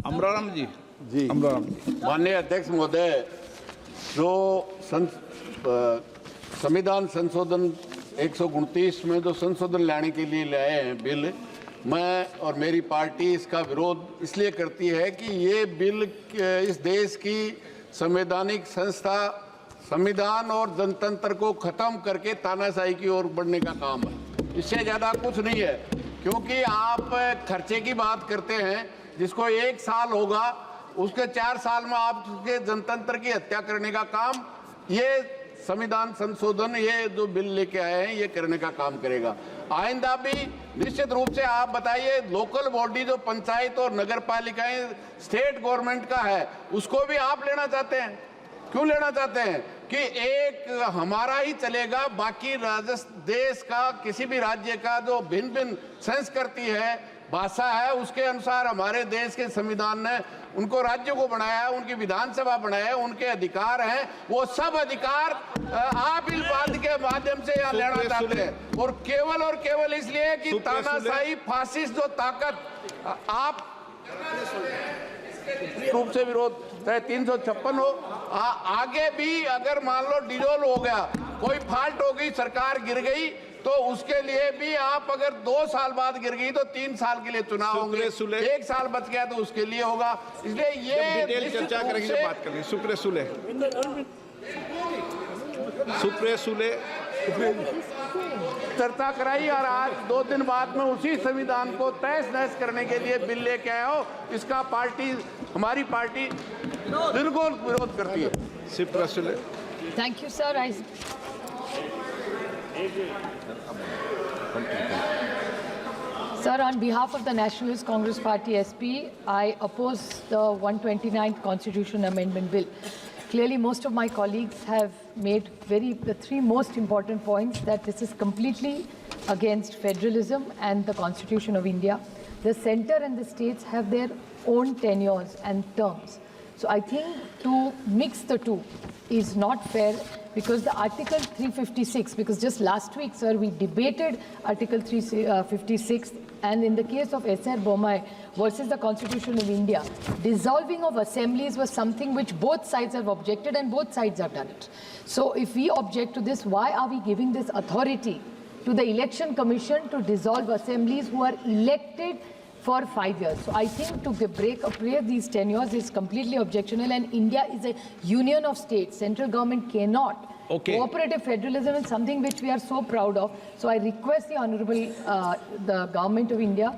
Amraram जी माननीय अध्यक्ष महोदय, जो संविधान संशोधन 129 में जो संशोधन लाने के लिए लाए हैं बिल, मैं और मेरी पार्टी इसका विरोध इसलिए करती है कि ये बिल इस देश की संवैधानिक संस्था संविधान और जनतंत्र को खत्म करके तानाशाही की ओर बढ़ने का काम है। इससे ज़्यादा कुछ नहीं है, क्योंकि आप खर्चे की बात करते हैं, जिसको 1 साल होगा उसके 4 साल में आपके जनतंत्र की हत्या करने का काम ये संविधान संशोधन, ये जो बिल लेके आए हैं, ये करने का काम करेगा। आइंदा भी निश्चित रूप से आप बताइए, लोकल बॉडी जो पंचायत और नगर पालिकाएं स्टेट गवर्नमेंट का है, उसको भी आप लेना चाहते हैं। क्यों लेना चाहते हैं कि एक हमारा ही चलेगा, बाकी देश का किसी भी राज्य का जो भिन्न भिन्न संस्कृति है, भाषा है, उसके अनुसार हमारे देश के संविधान ने उनको राज्यों को बनाया है, उनकी विधानसभा बनाया है, उनके अधिकार हैं, वो सब अधिकार आप इस बात के माध्यम से यहाँ लेना चाहते हैं। और केवल इसलिए कि तानाशाही फासिस्ट जो ताकत आप रूप से विरोध चाहे 356 हो, आगे भी अगर मान लो डिजोल्व हो गया, कोई फाल्ट हो गई, सरकार गिर गई, तो उसके लिए भी आप अगर 2 साल बाद गिर गई तो 3 साल के लिए चुनाव होंगे, 1 साल बच गया तो उसके लिए होगा। इसलिए ये डिटेल चर्चा करेंगे, बात करेंगे। सुप्रिया सुले चर्चा कराई और आज 2 दिन बाद में उसी संविधान को तहस नहस करने के लिए बिल लेके आए हो। इसका हमारी पार्टी बिल्कुल विरोध करती है। Supriya Sule. Thank you, sir. Sir, on behalf of the Nationalist Congress Party SP, I oppose the 129th Constitution Amendment Bill. Clearly, most of my colleagues have made the 3 most important points: that this is completely against federalism and the Constitution of India. the center and the states have their own tenures and terms. So I think to mix the two is not fair, because the Article 356, because just last week, sir, we debated Article 356, and in the case of S.R. Bommai versus the Constitution of India, dissolving of assemblies was something which both sides have objected, and both sides have done it. So if we object to this, why are we giving this authority to the Election Commission to dissolve assemblies who are elected for 5 years? So I think to break these tenures is completely objectionable, and India is a union of states. Central government cannot. Okay. Cooperative federalism is something which we are so proud of. So I request the Honorable, the Government of India,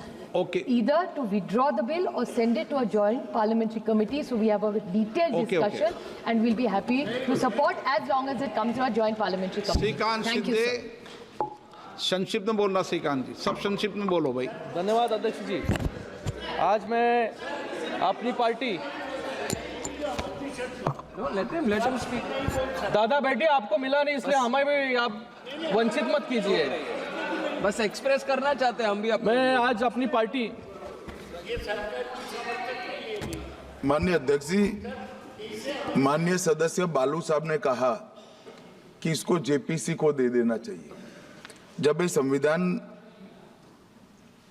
either to withdraw the bill or send it to a joint parliamentary committee so we have a detailed discussion, and we'll be happy to support as long as it comes to a joint parliamentary committee. Thank you, sir. संक्षिप्त में बोलना श्रीकांत जी, सब संक्षिप्त में बोलो भाई। धन्यवाद अध्यक्ष जी। आज मैं अपनी पार्टी दादा बेटी आपको मिला नहीं, इसलिए हमें भी आप वंचित मत कीजिए। बस एक्सप्रेस करना चाहते हैं हम भी। मैं आज अपनी पार्टी। माननीय अध्यक्ष जी, माननीय सदस्य बालू साहब ने कहा कि इसको जेपीसी को दे देना चाहिए। जब ये संविधान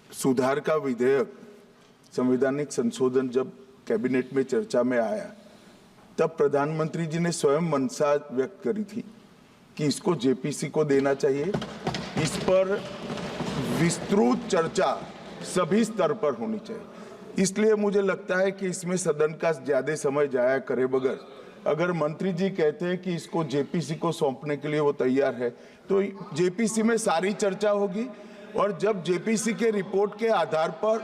सुधार का विधेयक, संवैधानिक संशोधन जब कैबिनेट में चर्चा में आया, तब प्रधानमंत्री जी ने स्वयं मंशा व्यक्त करी थी कि इसको जेपीसी को देना चाहिए। इस पर विस्तृत चर्चा सभी स्तर पर होनी चाहिए। इसलिए मुझे लगता है कि इसमें सदन का ज्यादा समय जाया करे बगैर, अगर मंत्री जी कहते हैं कि इसको जेपीसी को सौंपने के लिए वो तैयार है, तो जेपीसी में सारी चर्चा होगी, और जब जेपीसी के रिपोर्ट के आधार पर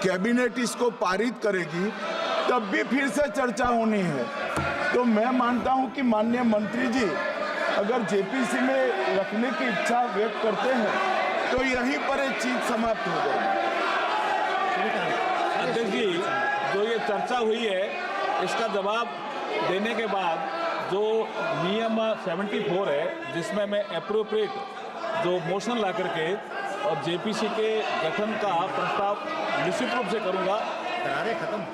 कैबिनेट इसको पारित करेगी तब भी फिर से चर्चा होनी है। तो मैं मानता हूं कि माननीय मंत्री जी अगर जेपीसी में रखने की इच्छा व्यक्त करते हैं तो यहीं पर एक चीज समाप्त हो जाएगी। अध्यक्ष जी, जो ये चर्चा हुई है, इसका जवाब देने के बाद जो नियम 74 है, जिसमें मैं एप्रोप्रिएट जो मोशन ला करके और जेपीसी के गठन का प्रस्ताव निश्चित रूप से करूंगा,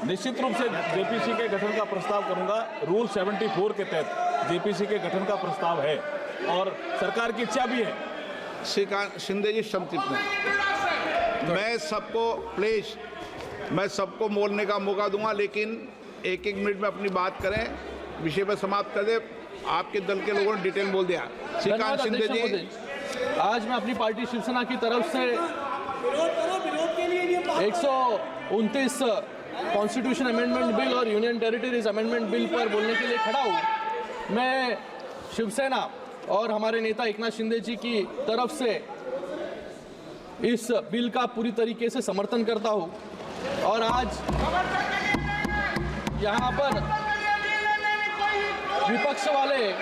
निश्चित रूप से जेपीसी के गठन का प्रस्ताव करूंगा। रूल 74 के तहत जेपीसी के गठन का प्रस्ताव है और सरकार की इच्छा भी है। श्रीकांत शिंदे जी संक्षिप्त में, मैं सबको बोलने का मौका दूंगा, लेकिन एक एक मिनट में अपनी बात करें, विषय पर समाप्त कर दे। आपके दल के लोगों ने डिटेल बोल दिया। श्रीकांत शिंदे जी, आज मैं अपनी पार्टी शिवसेना की तरफ से 129 कॉन्स्टिट्यूशन अमेंडमेंट बिल और यूनियन टेरिटरीज अमेंडमेंट बिल पर बोलने के लिए खड़ा हूँ। मैं शिवसेना और हमारे नेता एकनाथ शिंदे जी की तरफ से इस बिल का पूरी तरीके से समर्थन करता हूँ, और आज यहाँ पर विपक्ष वाले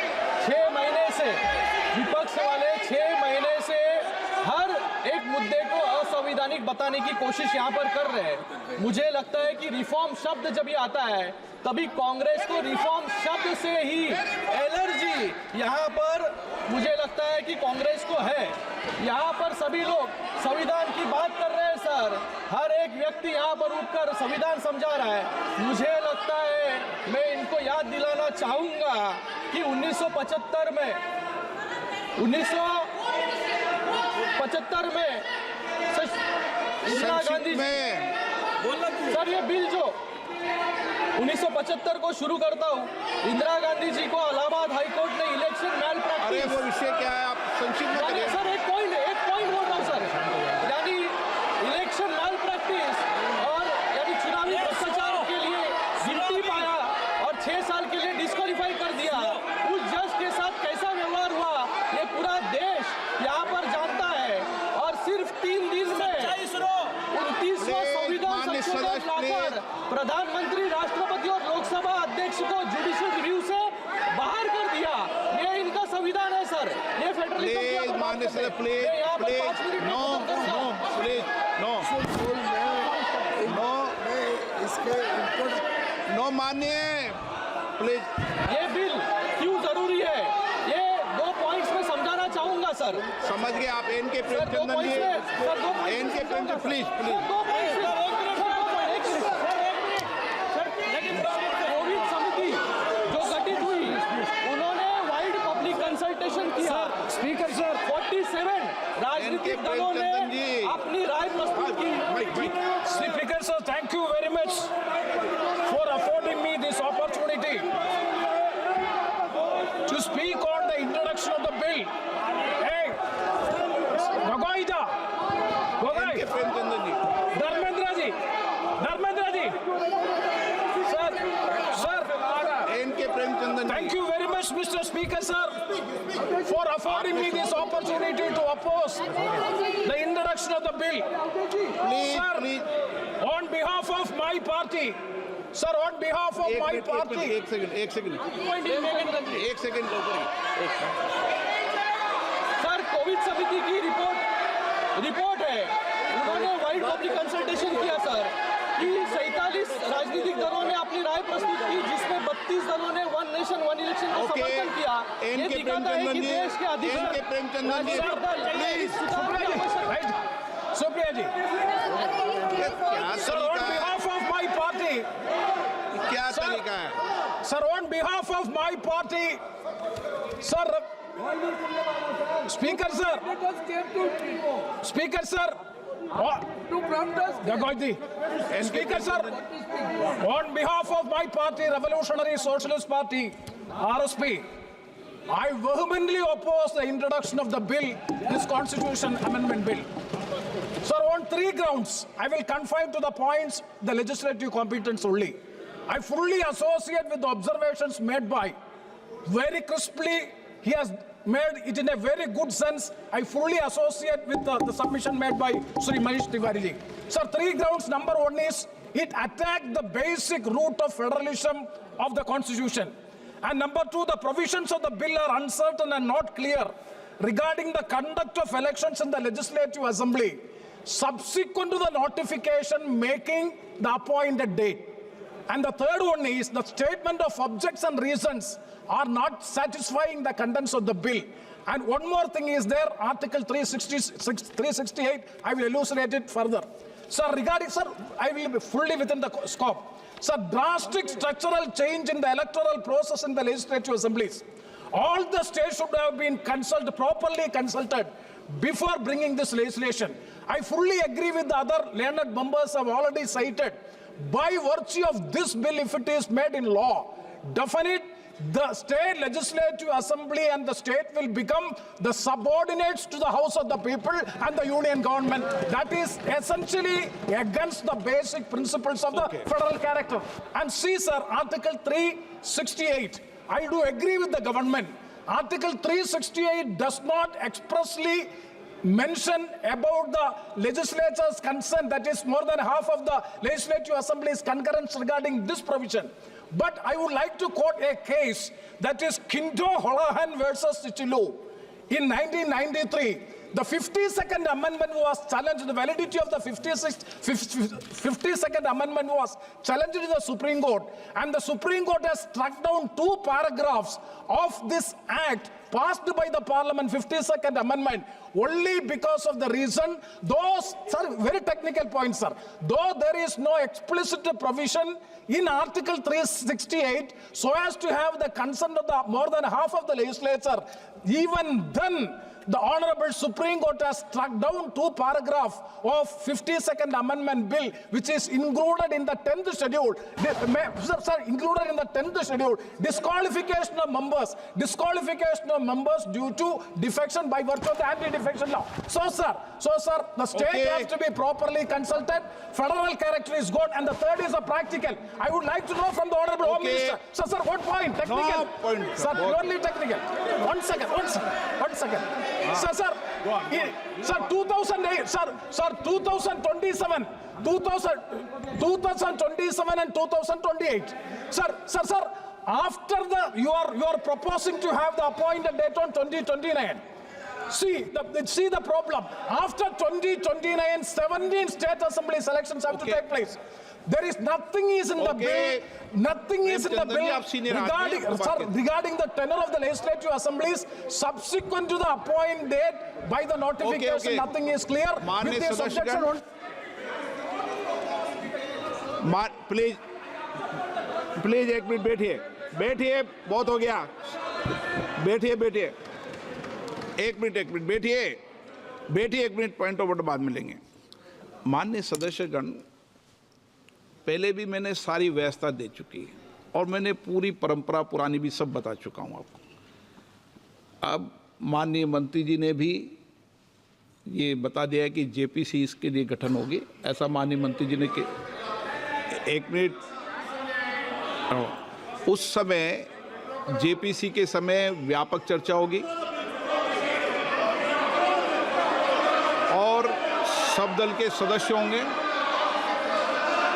6 महीने से हर एक मुद्दे को असंवैधानिक बताने की कोशिश यहाँ पर कर रहे हैं। मुझे लगता है कि रिफॉर्म शब्द जब ये आता है, तभी कांग्रेस को रिफॉर्म शब्द से ही एलर्जी यहाँ पर मुझे लगता है कि कांग्रेस को है। यहाँ पर सभी लोग संविधान की बात कर रहे हैं सर, हर एक व्यक्ति यहाँ पर उठकर संविधान समझा रहा है। मुझे लगता है, मैं इनको याद दिलाना चाहूंगा कि 1975 में इंदिरा गांधी सर, ये बिल जो 1975 को शुरू करता हूँ, इंदिरा गांधी जी को इलाहाबाद हाईकोर्ट ने इलेक्शन मैल प्रैक्टिस। अरे वो विषय क्या है, आप संक्षिप्त में करिए। सर एक पॉइंट बोल रहा हूँ सर, यानी इलेक्शन मैल प्रैक्टिस और यानी चुनावी भ्रष्टाचार के लिए गिनती पाया और 6 साल के लिए डिस्क्वालीफाई कर दिया। उस जज के साथ कैसा व्यवहार हुआ ये पूरा देश यहाँ पर जानता है, और सिर्फ 3 दिन में 29वां संविधान संशोधन लाकर प्रधानमंत्री, राष्ट्रपति और लोकसभा अध्यक्ष को जुडिशियल रिव्यू से बाहर कर दिया। ये इनका संविधान है सर, ये फेडरलिज्म ये बिल क्यों जरूरी है, ये 2 पॉइंट्स में समझाना चाहूंगा सर। समझ गए आप? एन के प्रेमचंद जी, एन के प्रेमचंद प्लीज। Speaker sir, 47 राजनीतिक दलों ने अपनी राय प्रस्तुत की। Speaker sir, thank you very much for affording me this opportunity to speak on the introduction of the bill. Hey, Gogoi ji, Dharmendra ji, sir, thank you very much, Mr. Speaker sir, for affording me this opportunity to oppose the introduction of the bill. Sir, on behalf of my party, sir, on behalf of my party. एक second sir, Covid समिति की report है, उन्होंने wide public consultation किया sir कि 47 राजनीतिक दलों ने अपनी राय प्रस्तुत की, जिसमें 32 दलों ने वन नेशन वन इलेक्शन का समर्थन किया। ये दिखाता है कि देश के अधिकतर Supriya ji, sir, on behalf of my party, क्या तरीका है? sir, on behalf of my party, sir, Speaker sir, Speaker sir, Speaker sir, on behalf of my party, Revolutionary Socialist Party, RSP, I vehemently oppose the introduction of the bill, this Constitution Amendment Bill. Sir, on 3 grounds, I will confine to the points the legislative competence only. I fully associate with the observations made by, very crisply, he has made it in a very good sense. I fully associate with the submission made by Sri Manish Tiwari ji. Sir, 3 grounds. Number 1 is, it attacked the basic root of federalism of the Constitution. And number 2, the provisions of the bill are uncertain and not clear regarding the conduct of elections in the Legislative Assembly subsequent to the notification making the appointed date. And the third one is, the statement of objects and reasons are not satisfying the contents of the bill. And one more thing is there, Article 368, I will elucidate it further. Sir, regarding, sir, I will be fully within the scope. Sir, drastic structural change in the electoral process in the legislative assemblies. All the states should have been properly consulted before bringing this legislation. I fully agree with the other learned members have already cited. By virtue of this bill, if it is made in law, definite, the state legislative assembly and the state will become the subordinates to the House of the People and the union government. That is essentially against the basic principles of the federal character. And see, sir, Article 368, I do agree with the government. Article 368 does not expressly mention about the legislature's consent, that is more than half of the legislative assembly's concurrence regarding this provision. But I would like to quote a case, that is Kindo Holohan versus Chichilu. In 1993, the 52nd Amendment was challenged, the validity of the 52nd Amendment was challenged to the Supreme Court, and the Supreme Court has struck down 2 paragraphs of this act passed by the Parliament, 52nd Amendment, only because of the reason, those, sir, very technical point, sir, though there is no explicit provision in Article 368 so as to have the consent of the more than half of the legislature, even then, the Honorable Supreme Court has struck down 2 paragraphs of 52nd Amendment Bill, which is included in the 10th schedule. Sir, included in the 10th schedule, disqualification of members due to defection by virtue of the anti-defection law. So, sir, the state has to be properly consulted. Federal character is good, and the third is a practical. I would like to know from the Honorable Home Minister. Sir, what point? Technical. No point, sir, purely technical. One second. Sir, 2008, sir, 2027 and 2028. Sir, after you are proposing to have the appointed date on 2029. See the problem. After 2029, 17 state assembly elections have to take place. There is nothing is in the bill. Nothing is in the bill regarding the tenure of the legislative assemblies subsequent to the appointed date by the notification. Nothing is clear. With this objection, please एक minute बैठिए, बहुत हो गया, बैठिए एक minute बैठिए, एक minute, point of order बाद में लेंगे। माननीय सदस्यगण, पहले भी मैंने सारी व्यवस्था दे चुकी है और मैंने पूरी परंपरा पुरानी भी सब बता चुका हूं आपको। अब माननीय मंत्री जी ने भी ये बता दिया है कि जेपीसी इसके लिए गठन होगी, ऐसा माननीय मंत्री जी ने कि एक मिनट, उस समय जेपीसी के समय व्यापक चर्चा होगी और सब दल के सदस्य होंगे,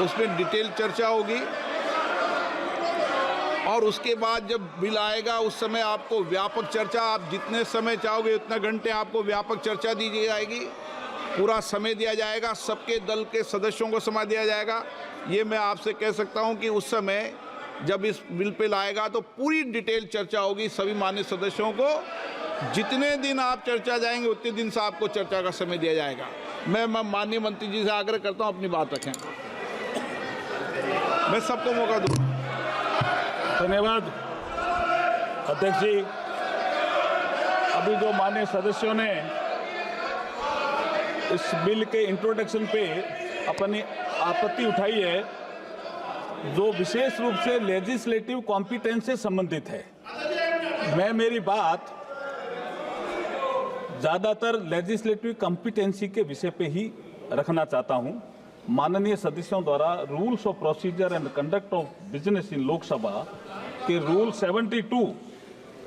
उसमें डिटेल चर्चा होगी और उसके बाद जब बिल आएगा उस समय आपको व्यापक चर्चा, आप जितने समय चाहोगे उतना घंटे आपको व्यापक चर्चा दी जाएगी, पूरा समय दिया जाएगा, सबके दल के सदस्यों को समय दिया जाएगा। ये मैं आपसे कह सकता हूं कि उस समय जब इस बिल पे लाएगा तो पूरी डिटेल चर्चा होगी सभी माननीय सदस्यों को। जितने दिन आप चर्चा जाएंगे उतने दिन से आपको चर्चा का समय दिया जाएगा। मैं माननीय मंत्री जी से आग्रह करता हूं अपनी बात रखें, मैं सबको मौका दूँ। धन्यवाद अध्यक्ष जी। अभी जो माननीय सदस्यों ने इस बिल के इंट्रोडक्शन पे अपनी आपत्ति उठाई है, जो विशेष रूप से लेजिस्लेटिव कॉम्पिटेंस से संबंधित है, मैं मेरी बात ज्यादातर लेजिस्लेटिव कॉम्पिटेंसी के विषय पे ही रखना चाहता हूं। माननीय सदस्यों द्वारा rules of procedure and conduct of business in Lok Sabha के रूल 72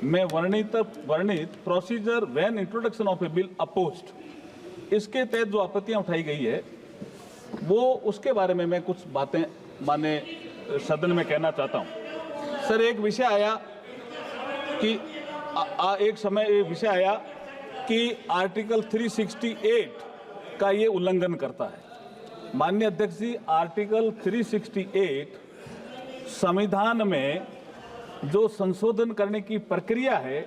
में वर्णित procedure when introduction of A bill opposed, इसके तहत जो आपत्तियां उठाई गई है वो उसके बारे में मैं कुछ बातें माननीय सदन में कहना चाहता हूं। सर, एक विषय आया कि एक समय ये विषय आया कि आर्टिकल 368 का ये उल्लंघन करता है। माननीय अध्यक्ष जी, आर्टिकल 368 संविधान में जो संशोधन करने की प्रक्रिया है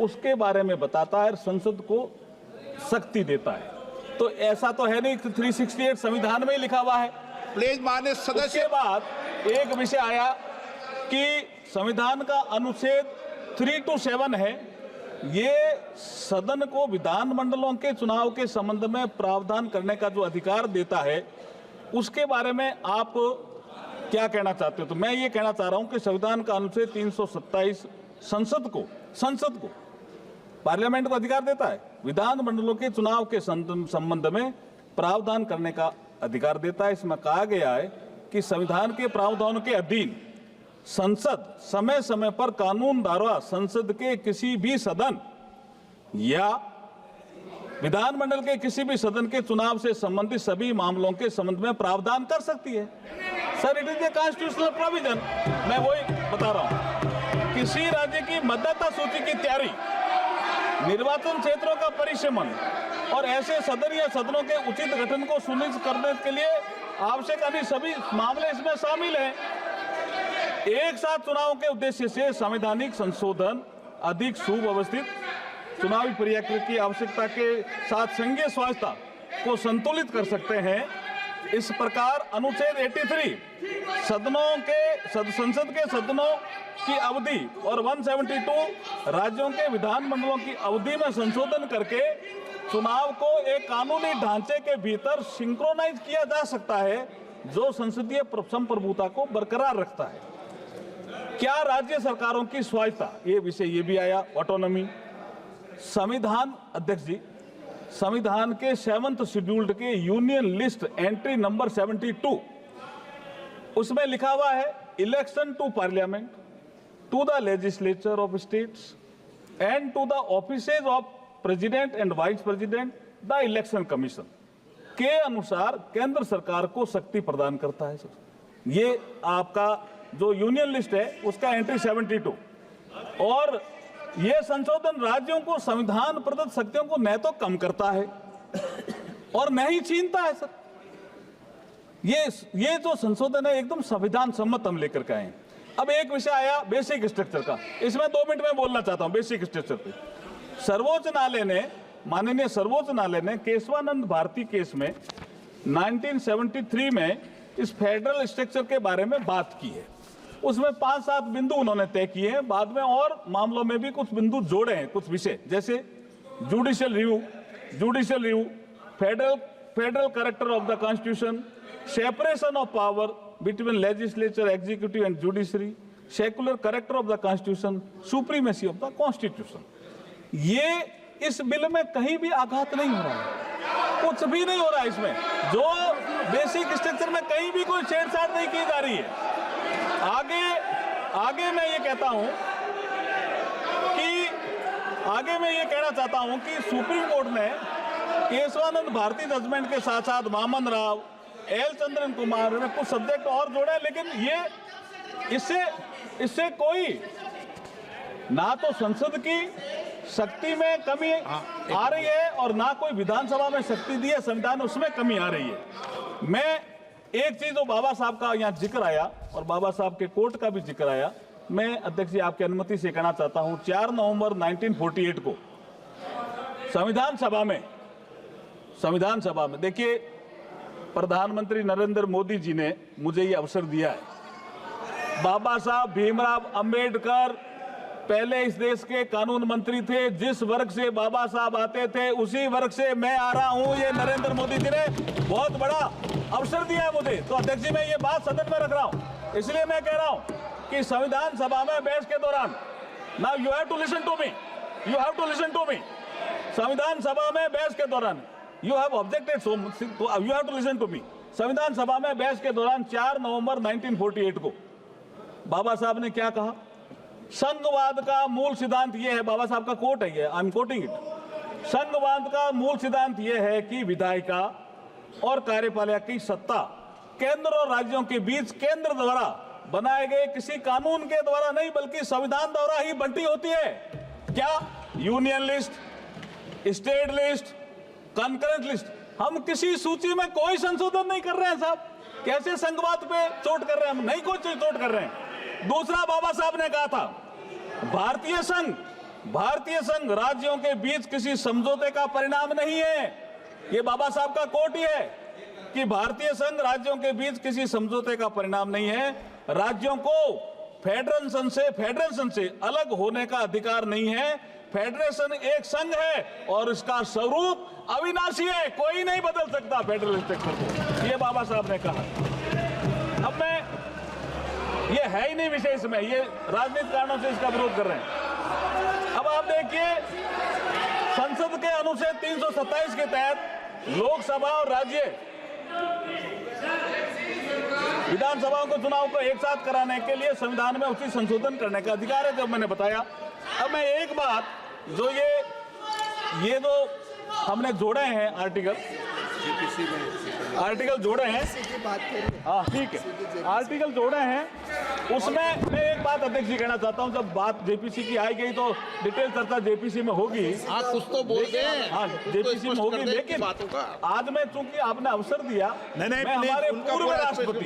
उसके बारे में बताता है और संसद को शक्ति देता है। तो ऐसा तो है नहीं कि 368 संविधान में ही लिखा हुआ है। प्लीज माननीय सदस्य। के बाद एक विषय आया कि संविधान का अनुच्छेद 327 है, ये सदन को विधानमंडलों के चुनाव के संबंध में प्रावधान करने का जो अधिकार देता है, उसके बारे में आप क्या कहना चाहते हो? तो मैं ये कहना चाह रहा हूं कि संविधान का अनुच्छेद 327 संसद को पार्लियामेंट को अधिकार देता है, विधानमंडलों के चुनाव के संबंध में प्रावधान करने का अधिकार देता है। इसमें कहा गया है कि संविधान के प्रावधानों के अधीन संसद समय समय पर कानून द्वारा संसद के किसी भी सदन या विधानमंडल के किसी भी सदन के चुनाव से संबंधित सभी मामलों के संबंध में प्रावधान कर सकती है। Sir, it is a constitutional provision. मैं वही बता रहा हूं। किसी राज्य की मतदाता सूची की तैयारी, निर्वाचन क्षेत्रों का परिसीमन और ऐसे सदन या सदनों के उचित गठन को सुनिश्चित करने के लिए आवश्यक अन्य सभी मामले इसमें शामिल हैं। एक साथ चुनाव के उद्देश्य से संवैधानिक संशोधन अधिक सुव्यवस्थित चुनावी प्रक्रिया की आवश्यकता के साथ संघीय स्वायत्तता को संतुलित कर सकते हैं। इस प्रकार अनुच्छेद 83 संसद के सदनों की अवधि और 172 राज्यों के विधानमंडलों की अवधि में संशोधन करके चुनाव को एक कानूनी ढांचे के भीतर सिंक्रोनाइज किया जा सकता है, जो संसदीय संप्रभुता को बरकरार रखता है। क्या राज्य सरकारों की स्वायत्तता, ये विषय ये भी आया, ऑटोनॉमी। संविधान अध्यक्ष जी, संविधान के 7th शेड्यूल्ड के यूनियन लिस्ट एंट्री नंबर 72, उसमें लिखा हुआ है election to parliament, to the legislature of states and to the offices of president and vice president the election commission के अनुसार केंद्र सरकार को शक्ति प्रदान करता है। सर, ये आपका जो यूनियन लिस्ट है उसका एंट्री 72, और ये संशोधन राज्यों को संविधान प्रदत्त शक्तियों को न तो कम करता है और न ही छीनता है। सर, ये जो संशोधन है एकदम संविधान सम्मत हम लेकर के आए। अब एक विषय आया बेसिक स्ट्रक्चर का, इसमें 2 मिनट में बोलना चाहता हूं। बेसिक स्ट्रक्चर पे सर्वोच्च न्यायालय ने, माननीय सर्वोच्च न्यायालय ने केशवानंद भारती केस में 1973 में इस फेडरल स्ट्रक्चर के बारे में बात की है। उसमें 5-7 बिंदु उन्होंने तय किए हैं, बाद में और मामलों में भी कुछ बिंदु जोड़े हैं, कुछ विषय, जैसे judicial review, federal character of the constitution, separation of power between legislature, executive and judiciary, secular character of the constitution, supremacy of the constitution. ये इस बिल में कहीं भी आघात नहीं हो रहा है, कुछ भी नहीं हो रहा है इसमें, जो बेसिक स्ट्रक्चर में कहीं भी कोई छेड़छाड़ नहीं की जा रही है। आगे मैं ये कहता हूं कि सुप्रीम कोर्ट ने केशवानंद भारती जजमेंट के साथ साथ वामन राव, एल चंद्रन कुमार ने कुछ सब्जेक्ट और जोड़े, लेकिन ये इससे कोई ना तो संसद की शक्ति में कमी आ रही है और ना कोई विधानसभा में शक्ति दी है संविधान, उसमें कमी आ रही है। मैं एक चीज जो बाबा साहब का यहाँ जिक्र आया और बाबा साहब के कोर्ट का भी जिक्र आया, मैं अध्यक्ष जी आपकी अनुमति से कहना चाहता हूं, 4 नवंबर 1948 को संविधान सभा में देखिए, प्रधानमंत्री नरेंद्र मोदी जी ने मुझे ये अवसर दिया है। बाबा साहब भीमराव अंबेडकर पहले इस देश के कानून मंत्री थे, जिस वर्ग से बाबा साहब आते थे उसी वर्ग से मैं आ रहा हूं। ये नरेंद्र मोदी जी ने बहुत बड़ा अवसर दिया है मुझे, तो अध्यक्ष जी मैं ये बात सदन में रख रहा हूं। इसलिए मैं कह रहा हूं कि संविधान सभा में बहस के दौरान, now you have to listen to me, संविधान सभा में बहस के दौरान you have objected, so you have to listen to me. संविधान सभा में बहस के दौरान 4 नवंबर 1948 को बाबा साहब ने क्या कहा? संघवाद का मूल सिद्धांत यह है, बाबा साहब का कोट है ये, आई एम कोटिंग इट। संघवाद का मूल सिद्धांत यह है कि विधायिका और कार्यपालिका की सत्ता केंद्र और राज्यों के बीच केंद्र द्वारा बनाए गए किसी कानून के द्वारा नहीं, बल्कि संविधान द्वारा ही बंटी होती है। क्या? Union list, state list, concurrent list. हम किसी सूची में कोई संशोधन नहीं कर रहे हैं साहब। कैसे संघवाद पे चोट कर रहे हैं? हम नहीं कोई चोट कर रहे हैं। दूसरा, बाबा साहब ने कहा था भारतीय संघ राज्यों के बीच किसी समझौते का परिणाम नहीं है। ये बाबा साहब का कोट ही है कि भारतीय संघ राज्यों के बीच किसी समझौते का परिणाम नहीं है। राज्यों को फेडरेशन से अलग होने का अधिकार नहीं है। फेडरेशन एक संघ है और इसका स्वरूप अविनाशी है, कोई नहीं बदल सकता फेडरल स्ट्रक्चर को, ये बाबा साहब ने कहा। अब ये है ही नहीं विषय इसमें, ये राजनीतिक कारणों से इसका विरोध कर रहे हैं। अब आप देखिए, संसद के अनुच्छेद 327 के तहत लोकसभा और राज्य विधानसभाओं के चुनाव को एक साथ कराने के लिए संविधान में उचित संशोधन करने का अधिकार है, जो मैंने बताया। अब मैं एक बात, जो ये जो हमने जोड़े हैं आर्टिकल जोड़े हैं, हाँ ठीक है, आर्टिकल जोड़े हैं, उसमें मैं एक बात अध्यक्ष जी कहना चाहता हूं। जब बात जेपीसी की आई गई तो डिटेल चर्चा जेपीसी में होगी, कुछ तो बोल दें, हाँ जेपीसी में होगी, लेकिन आज मैं चूंकि आपने अवसर दिया, मैं हमारे पूर्व राष्ट्रपति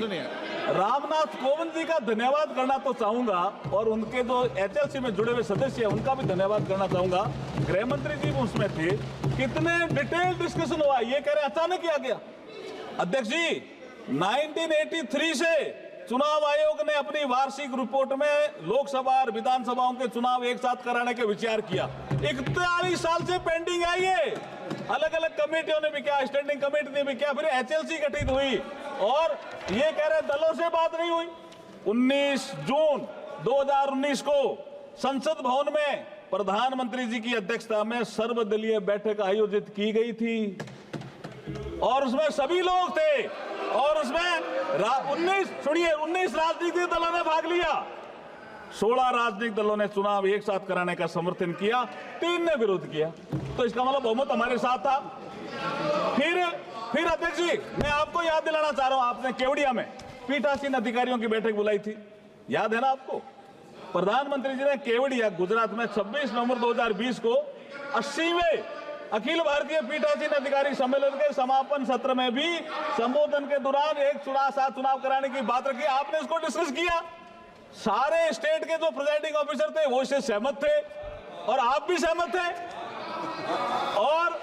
रामनाथ कोविंद जी का धन्यवाद करना तो चाहूंगा, और उनके जो एचएलसी में जुड़े हुए सदस्य हैं उनका भी धन्यवाद करना चाहूंगा। गृह मंत्री जी भी उसमें थे। कितने डिटेल डिस्कशन हुआ, ये कह रहे अचानक ही आ गया। अध्यक्ष जी, 1983 से चुनाव आयोग ने अपनी वार्षिक रिपोर्ट में लोकसभा और विधानसभाओं के चुनाव एक साथ कराने का विचार किया। 41 साल से पेंडिंग है ये। अलग अलग कमेटियों ने भी किया, स्टैंडिंग कमेटी ने भी किया, फिर एचएलसी गठित हुई, और ये कह रहे दलों से बात नहीं हुई। 19 जून 2019 को संसद भवन में प्रधानमंत्री जी की अध्यक्षता में सर्वदलीय बैठक आयोजित की गई थी, और उसमें सभी लोग थे, और उसमें 19 राजनीतिक दलों ने भाग लिया। 16 राजनीतिक दलों ने चुनाव एक साथ कराने का समर्थन किया, 3 ने विरोध किया। तो इसका मतलब बहुमत हमारे साथ था। फिर अध्यक्ष जी, मैं आपको याद दिलाना चाह रहा हूं, आपने केवड़िया में पीठासीन अधिकारियों की बैठक बुलाई थी, याद है ना आपको? प्रधानमंत्री जी ने केवड़िया गुजरात में 26 नवंबर 2020 को 80वें अखिल भारतीय पीठासीन अधिकारी सम्मेलन के समापन सत्र में भी संबोधन के दौरान एक चुनाव कराने की बात रखी। आपने इसको डिस्कस किया, सारे स्टेट के जो प्रिजाइडिंग ऑफिसर थे वो इससे सहमत थे, और आप भी सहमत थे, और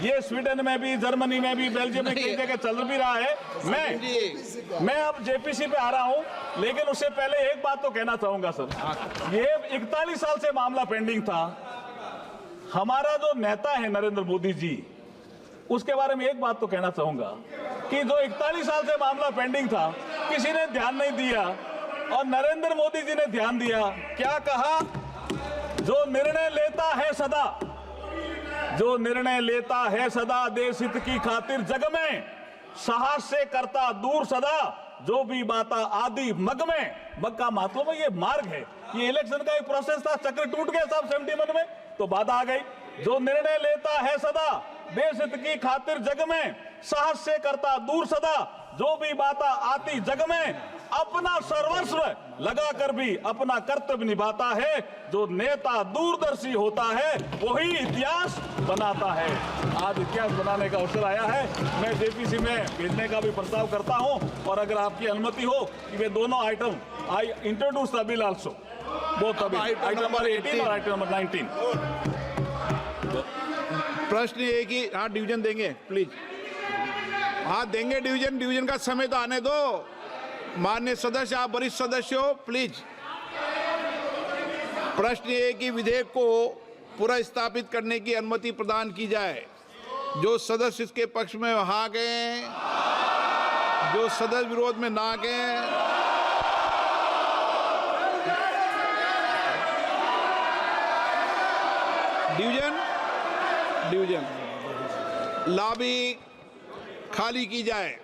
ये स्वीडन में भी, जर्मनी में भी, बेल्जियम में कई जगह चल भी रहा है। मैं अब जेपीसी पे आ रहा हूं, लेकिन उससे पहले एक बात तो कहना चाहूंगा सर, ये 41 साल से मामला पेंडिंग था। हमारा जो नेता है नरेंद्र मोदी जी, उसके बारे में एक बात तो कहना चाहूंगा कि जो 41 साल से मामला पेंडिंग था, किसी ने ध्यान नहीं दिया और नरेंद्र मोदी जी ने ध्यान दिया। क्या कहा? जो निर्णय लेता है सदा, जो निर्णय लेता है सदा देश हित की खातिर जग में, साहस से करता दूर सदा, जो भी बाता आदि मग में। मग का मतलब है ये मार्ग है, ये इलेक्शन का एक प्रोसेस था, चक्र टूट गया साहब 71 में, तो बाधा आ गई। जो निर्णय लेता है सदा देश हित की खातिर जग में, साहस से करता दूर सदा, जो भी बाता आती जग में, अपना सर्वस्व लगाकर भी अपना कर्तव्य निभाता है। जो नेता दूरदर्शी होता है वही इतिहास बनाता है। आज इतिहास बनाने का अवसर आया है। मैं जेपीसी में भेजने का भी प्रस्ताव करता हूं और अगर आपकी अनुमति हो कि वे दोनों item I introduce the bill also, both item number 18 और आइटम नंबर 19। प्रश्न ये है कि हाँ डिवीजन देंगे प्लीज, हाँ देंगे डिवीजन, डिवीजन का समय तो आने दो। माननीय सदस्य, आप वरिष्ठ सदस्य हो, प्लीज। प्रश्न ये है कि विधेयक को पुनर्स्थापित करने की अनुमति प्रदान की जाए। जो सदस्य इसके पक्ष में हाँ गए, जो सदस्य विरोध में ना गए। डिवीजन लॉबी खाली की जाए।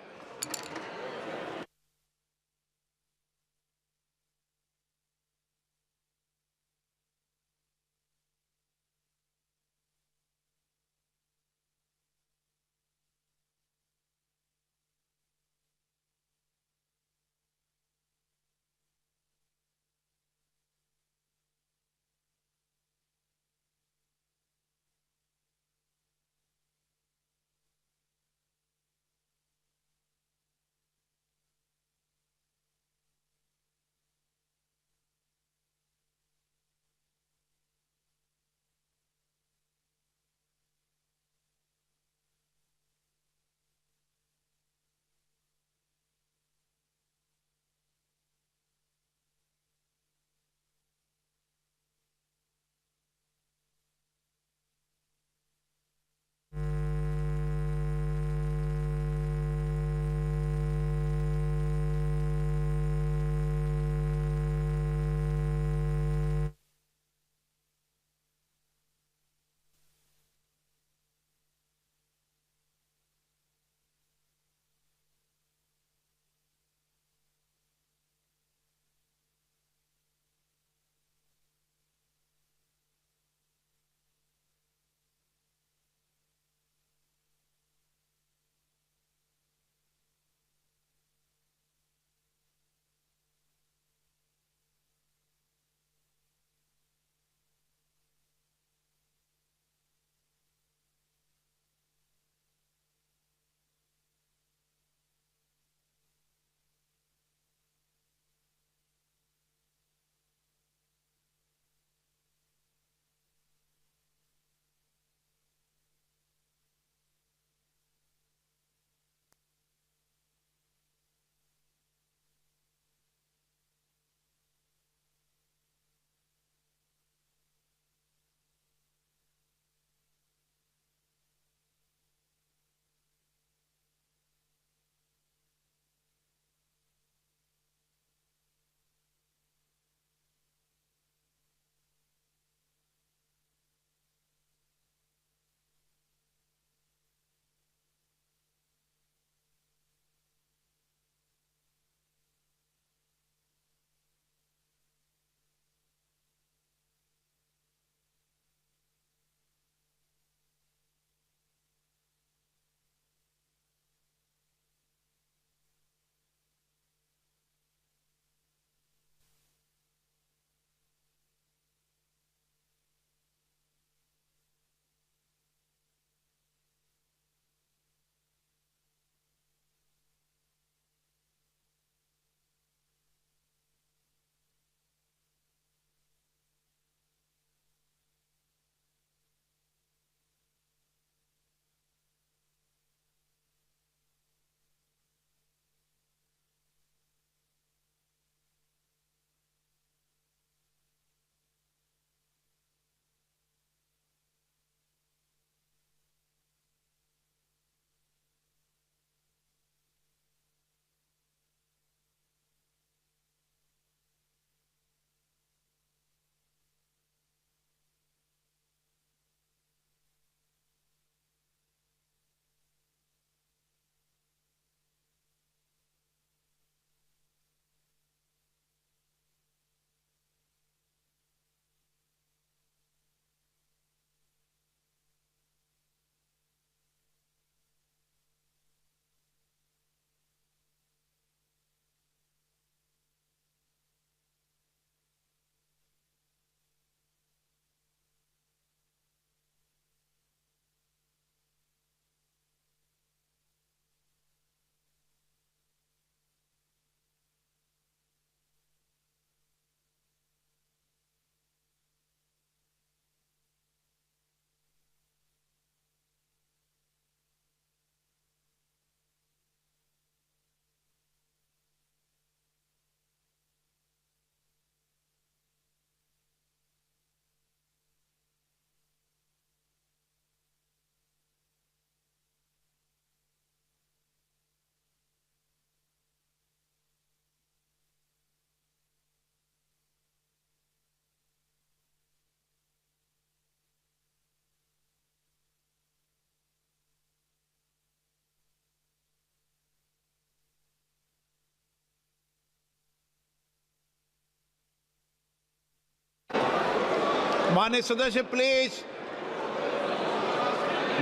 माननीय सदस्य प्लीज,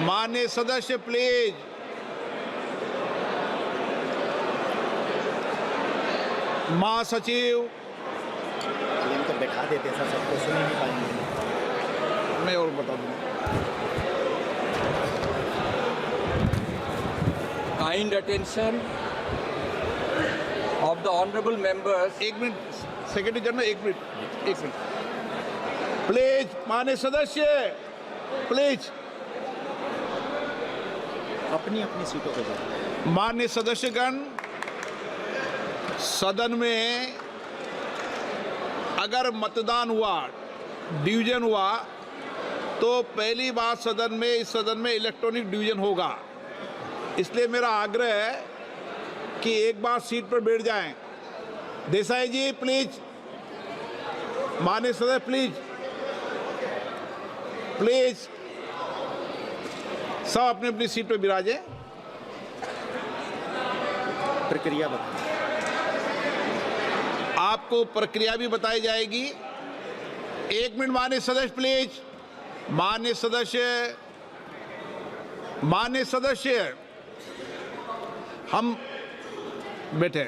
माननीय सदस्य प्लीज। महासचिव तो बैठा देते सर, सबको सुन ही नहीं पाएंगे। मैं और बता दूं। Kind attention of the honorable members. एक मिनट सेक्रेटरी जनरल, एक मिनट प्लीज। माननीय सदस्य प्लीज, अपनी अपनी सीटों पर जाओ। माननीय सदस्यगण, सदन में अगर मतदान हुआ, डिवीजन हुआ, तो पहली बात सदन में, इस सदन में इलेक्ट्रॉनिक डिवीजन होगा। इसलिए मेरा आग्रह है कि एक बार सीट पर बैठ जाएं। देसाई जी प्लीज, माननीय सदस्य प्लीज, प्लीज सब अपनी अपनी सीट पर विराजें। प्रक्रिया बताएं। आपको प्रक्रिया भी बताई जाएगी। एक मिनट माननीय सदस्य प्लीज, माननीय सदस्य हम बैठे,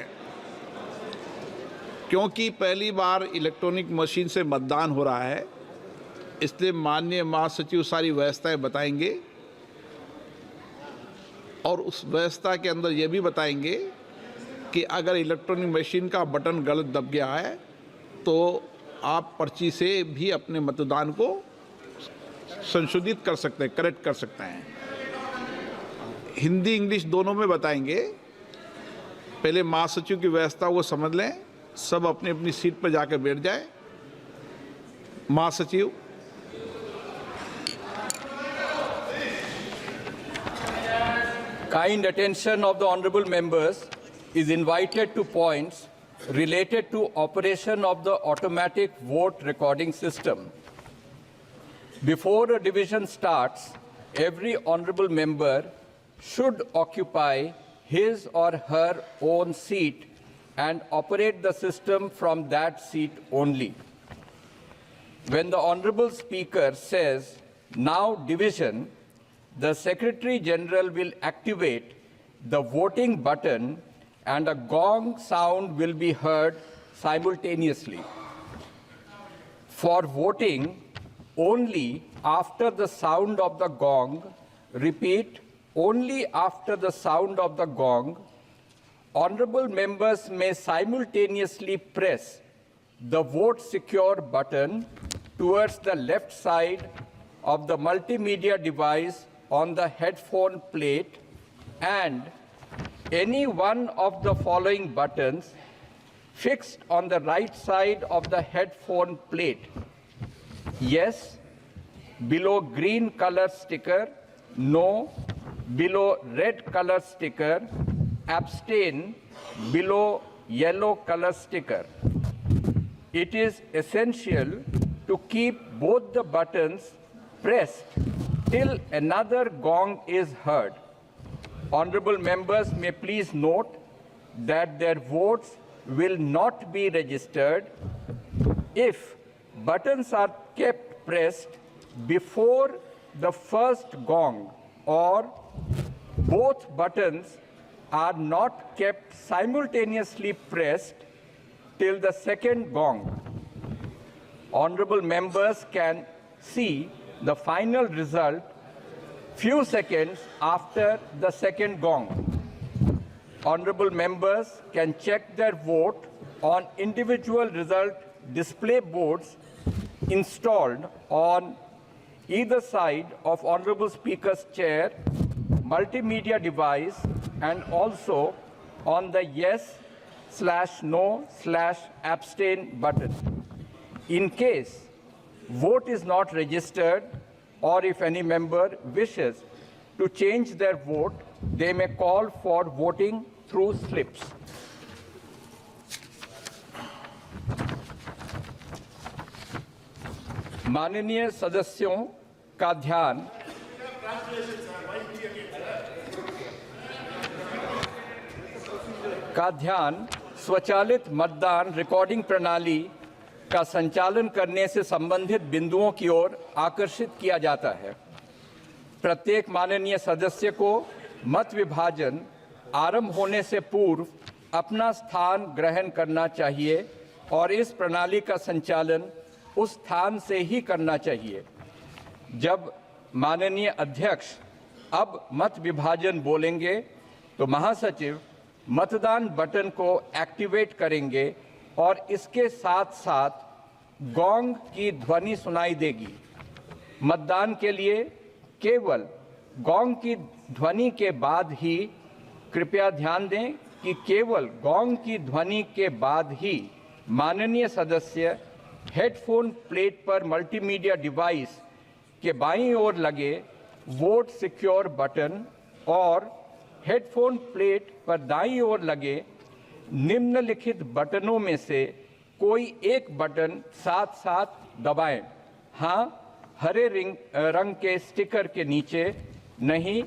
क्योंकि पहली बार इलेक्ट्रॉनिक मशीन से मतदान हो रहा है, इसलिए माननीय महासचिव सारी व्यवस्थाएं बताएंगे और उस व्यवस्था के अंदर ये भी बताएंगे कि अगर इलेक्ट्रॉनिक मशीन का बटन गलत दब गया है तो आप पर्ची से भी अपने मतदान को संशोधित कर सकते हैं, करेक्ट कर सकते हैं। हिंदी इंग्लिश दोनों में बताएंगे। पहले महासचिव की व्यवस्था को समझ लें, सब अपनी अपनी सीट पर जाकर बैठ जाए। महासचिव। Kind attention of the honorable members is invited to points related to operation of the automatic vote recording system. Before a division starts, every honorable member should occupy his or her own seat and operate the system from that seat only. When the honorable speaker says, "Now division," the Secretary General will activate the voting button and a gong sound will be heard simultaneously. For voting, only after the sound of the gong, repeat, only after the sound of the gong, honorable members may simultaneously press the vote secure button towards the left side of the multimedia device on the headphone plate and any one of the following buttons fixed on the right side of the headphone plate. Yes, below green color sticker. No, below red color sticker. Abstain, below yellow color sticker. It is essential to keep both the buttons pressed till another gong is heard. Honorable members may please note that their votes will not be registered if buttons are kept pressed before the first gong or both buttons are not kept simultaneously pressed till the second gong. Honorable members can see the final result few seconds after the second gong. Honorable members can check their vote on individual result display boards installed on either side of Honorable Speaker's chair, multimedia device, and also on the yes/no/abstain button. In case vote is not registered, or if any member wishes to change their vote, they may call for voting through slips. माननीय सदस्यों का ध्यान स्वचालित मतदान recording प्रणाली का संचालन करने से संबंधित बिंदुओं की ओर आकर्षित किया जाता है। प्रत्येक माननीय सदस्य को मत विभाजन आरंभ होने से पूर्व अपना स्थान ग्रहण करना चाहिए और इस प्रणाली का संचालन उस स्थान से ही करना चाहिए। जब माननीय अध्यक्ष अब मत विभाजन बोलेंगे तो महासचिव मतदान बटन को एक्टिवेट करेंगे और इसके साथ साथ गोंग की ध्वनि सुनाई देगी। मतदान के लिए केवल गोंग की ध्वनि के बाद ही, कृपया ध्यान दें कि केवल गोंग की ध्वनि के बाद ही माननीय सदस्य हेडफोन प्लेट पर मल्टीमीडिया डिवाइस के बाईं ओर लगे वोट सिक्योर बटन और हेडफोन प्लेट पर दाईं ओर लगे निम्नलिखित बटनों में से कोई एक बटन साथ साथ दबाएं। हाँ, हरे रंग के स्टिकर के नीचे, नहीं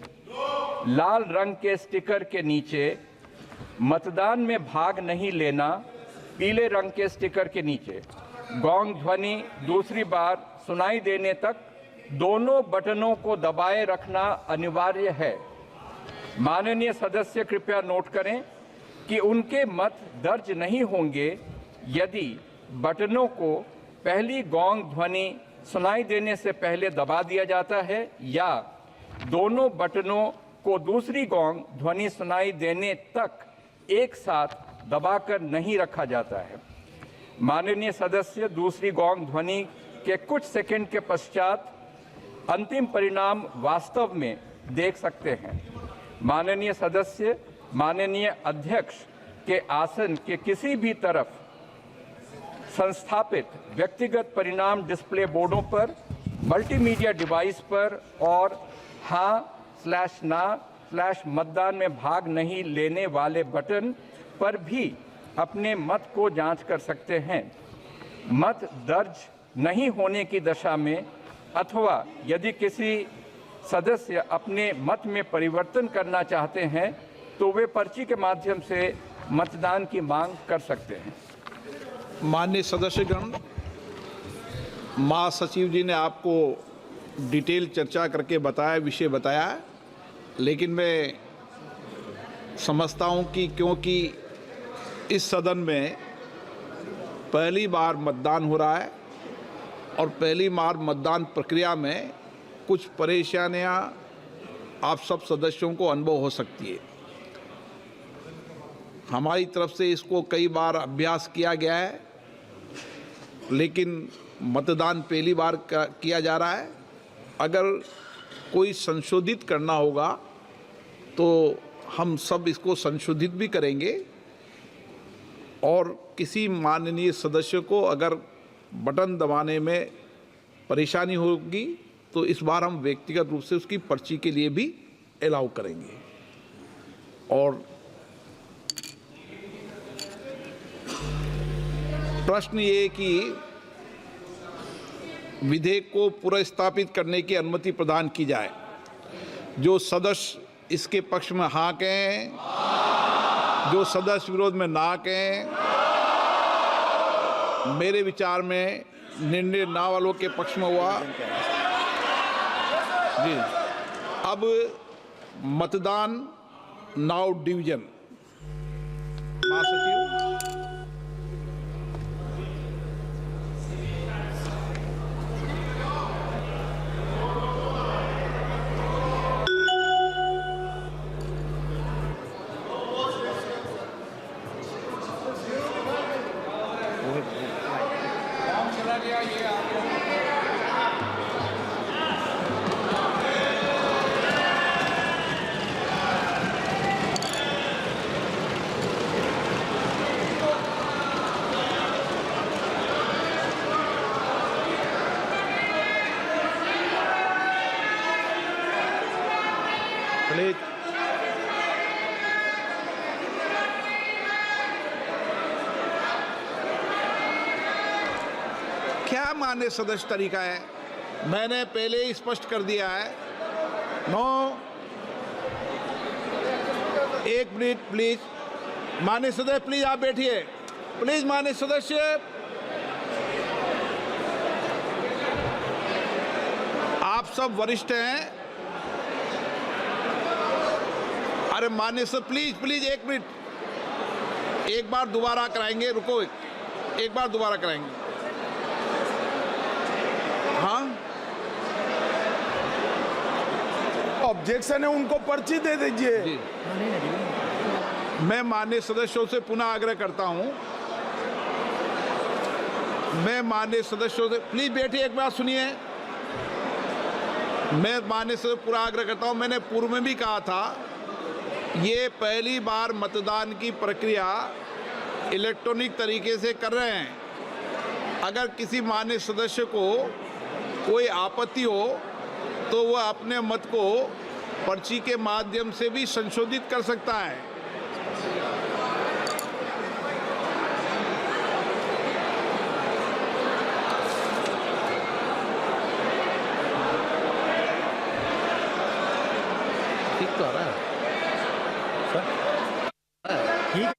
लाल रंग के स्टिकर के नीचे। मतदान में भाग नहीं लेना, पीले रंग के स्टिकर के नीचे। गोंग ध्वनि दूसरी बार सुनाई देने तक दोनों बटनों को दबाए रखना अनिवार्य है। माननीय सदस्य कृपया नोट करें कि उनके मत दर्ज नहीं होंगे यदि बटनों को पहली गोंग ध्वनि सुनाई देने से पहले दबा दिया जाता है या दोनों बटनों को दूसरी गोंग ध्वनि सुनाई देने तक एक साथ दबाकर नहीं रखा जाता है। माननीय सदस्य दूसरी गोंग ध्वनि के कुछ सेकंड के पश्चात अंतिम परिणाम वास्तव में देख सकते हैं। माननीय सदस्य माननीय अध्यक्ष के आसन के किसी भी तरफ संस्थापित व्यक्तिगत परिणाम डिस्प्ले बोर्डों पर, मल्टीमीडिया डिवाइस पर और हाँ/ना/मतदान में भाग नहीं लेने वाले बटन पर भी अपने मत को जांच कर सकते हैं। मत दर्ज नहीं होने की दशा में अथवा यदि किसी सदस्य अपने मत में परिवर्तन करना चाहते हैं तो वे पर्ची के माध्यम से मतदान की मांग कर सकते हैं। माननीय सदस्यगण, महासचिव जी ने आपको डिटेल चर्चा करके बताया, विषय बताया, लेकिन मैं समझता हूं कि क्योंकि इस सदन में पहली बार मतदान हो रहा है और पहली बार मतदान प्रक्रिया में कुछ परेशानियां आप सब सदस्यों को अनुभव हो सकती है। हमारी तरफ से इसको कई बार अभ्यास किया गया है, लेकिन मतदान पहली बार किया जा रहा है। अगर कोई संशोधित करना होगा तो हम सब इसको संशोधित भी करेंगे और किसी माननीय सदस्य को अगर बटन दबाने में परेशानी होगी तो इस बार हम व्यक्तिगत रूप से उसकी पर्ची के लिए भी अलाउ करेंगे। और प्रश्न ये कि विधेयक को पुनर्स्थापित करने की अनुमति प्रदान की जाए। जो सदस्य इसके पक्ष में हाँ कहें, जो सदस्य विरोध में ना कहें। मेरे विचार में निर्णय ना वालों के पक्ष में हुआ। जी, अब मतदान नाउ डिवीजन। महासचिव, प्लीज क्या मान्य सदस्य तरीका है? मैंने पहले ही स्पष्ट कर दिया है। नो, एक मिनट प्लीज। मान्य सदस्य प्लीज आप बैठिए। प्लीज मान्य सदस्य सब वरिष्ठ हैं। अरे माननीय सर, प्लीज प्लीज एक मिनट, एक बार दोबारा कराएंगे, रुको एक बार दोबारा कराएंगे। हाँ, ऑब्जेक्शन है, उनको पर्ची दे दीजिए। मैं माननीय सदस्यों से पुनः आग्रह करता हूं, मैं माननीय सदस्यों से, प्लीज बैठिए, एक बात सुनिए। मैं माननीय सदस्य पूरा आग्रह करता हूं, मैंने पूर्व में भी कहा था, ये पहली बार मतदान की प्रक्रिया इलेक्ट्रॉनिक तरीके से कर रहे हैं। अगर किसी माननीय सदस्य को कोई आपत्ति हो तो वह अपने मत को पर्ची के माध्यम से भी संशोधित कर सकता है। ठीक तो आ रहा है ठीक।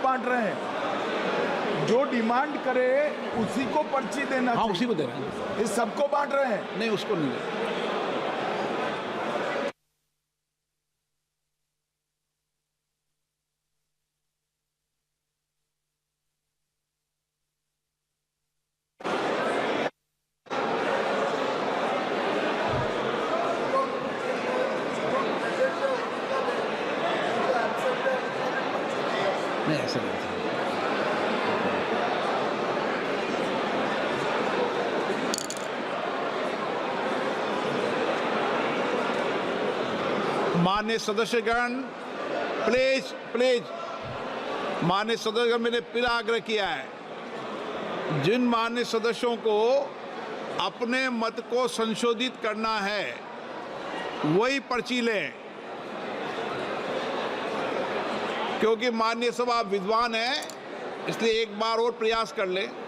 बांट रहे हैं, जो डिमांड करे उसी को पर्ची देना। हाँ, उसी को दे रहे हैं। ये सबको बांट रहे हैं। नहीं, उसको नहीं दे रहे। नहीं, ऐसा नहीं था। माननीय सदस्यगण, प्लीज प्लीज, माननीय सदस्यगण, मैंने फिर आग्रह किया है, जिन माननीय सदस्यों को अपने मत को संशोधित करना है वही पर्ची लें, क्योंकि माननीय सभा आप विद्वान हैं, इसलिए एक बार और प्रयास कर लें।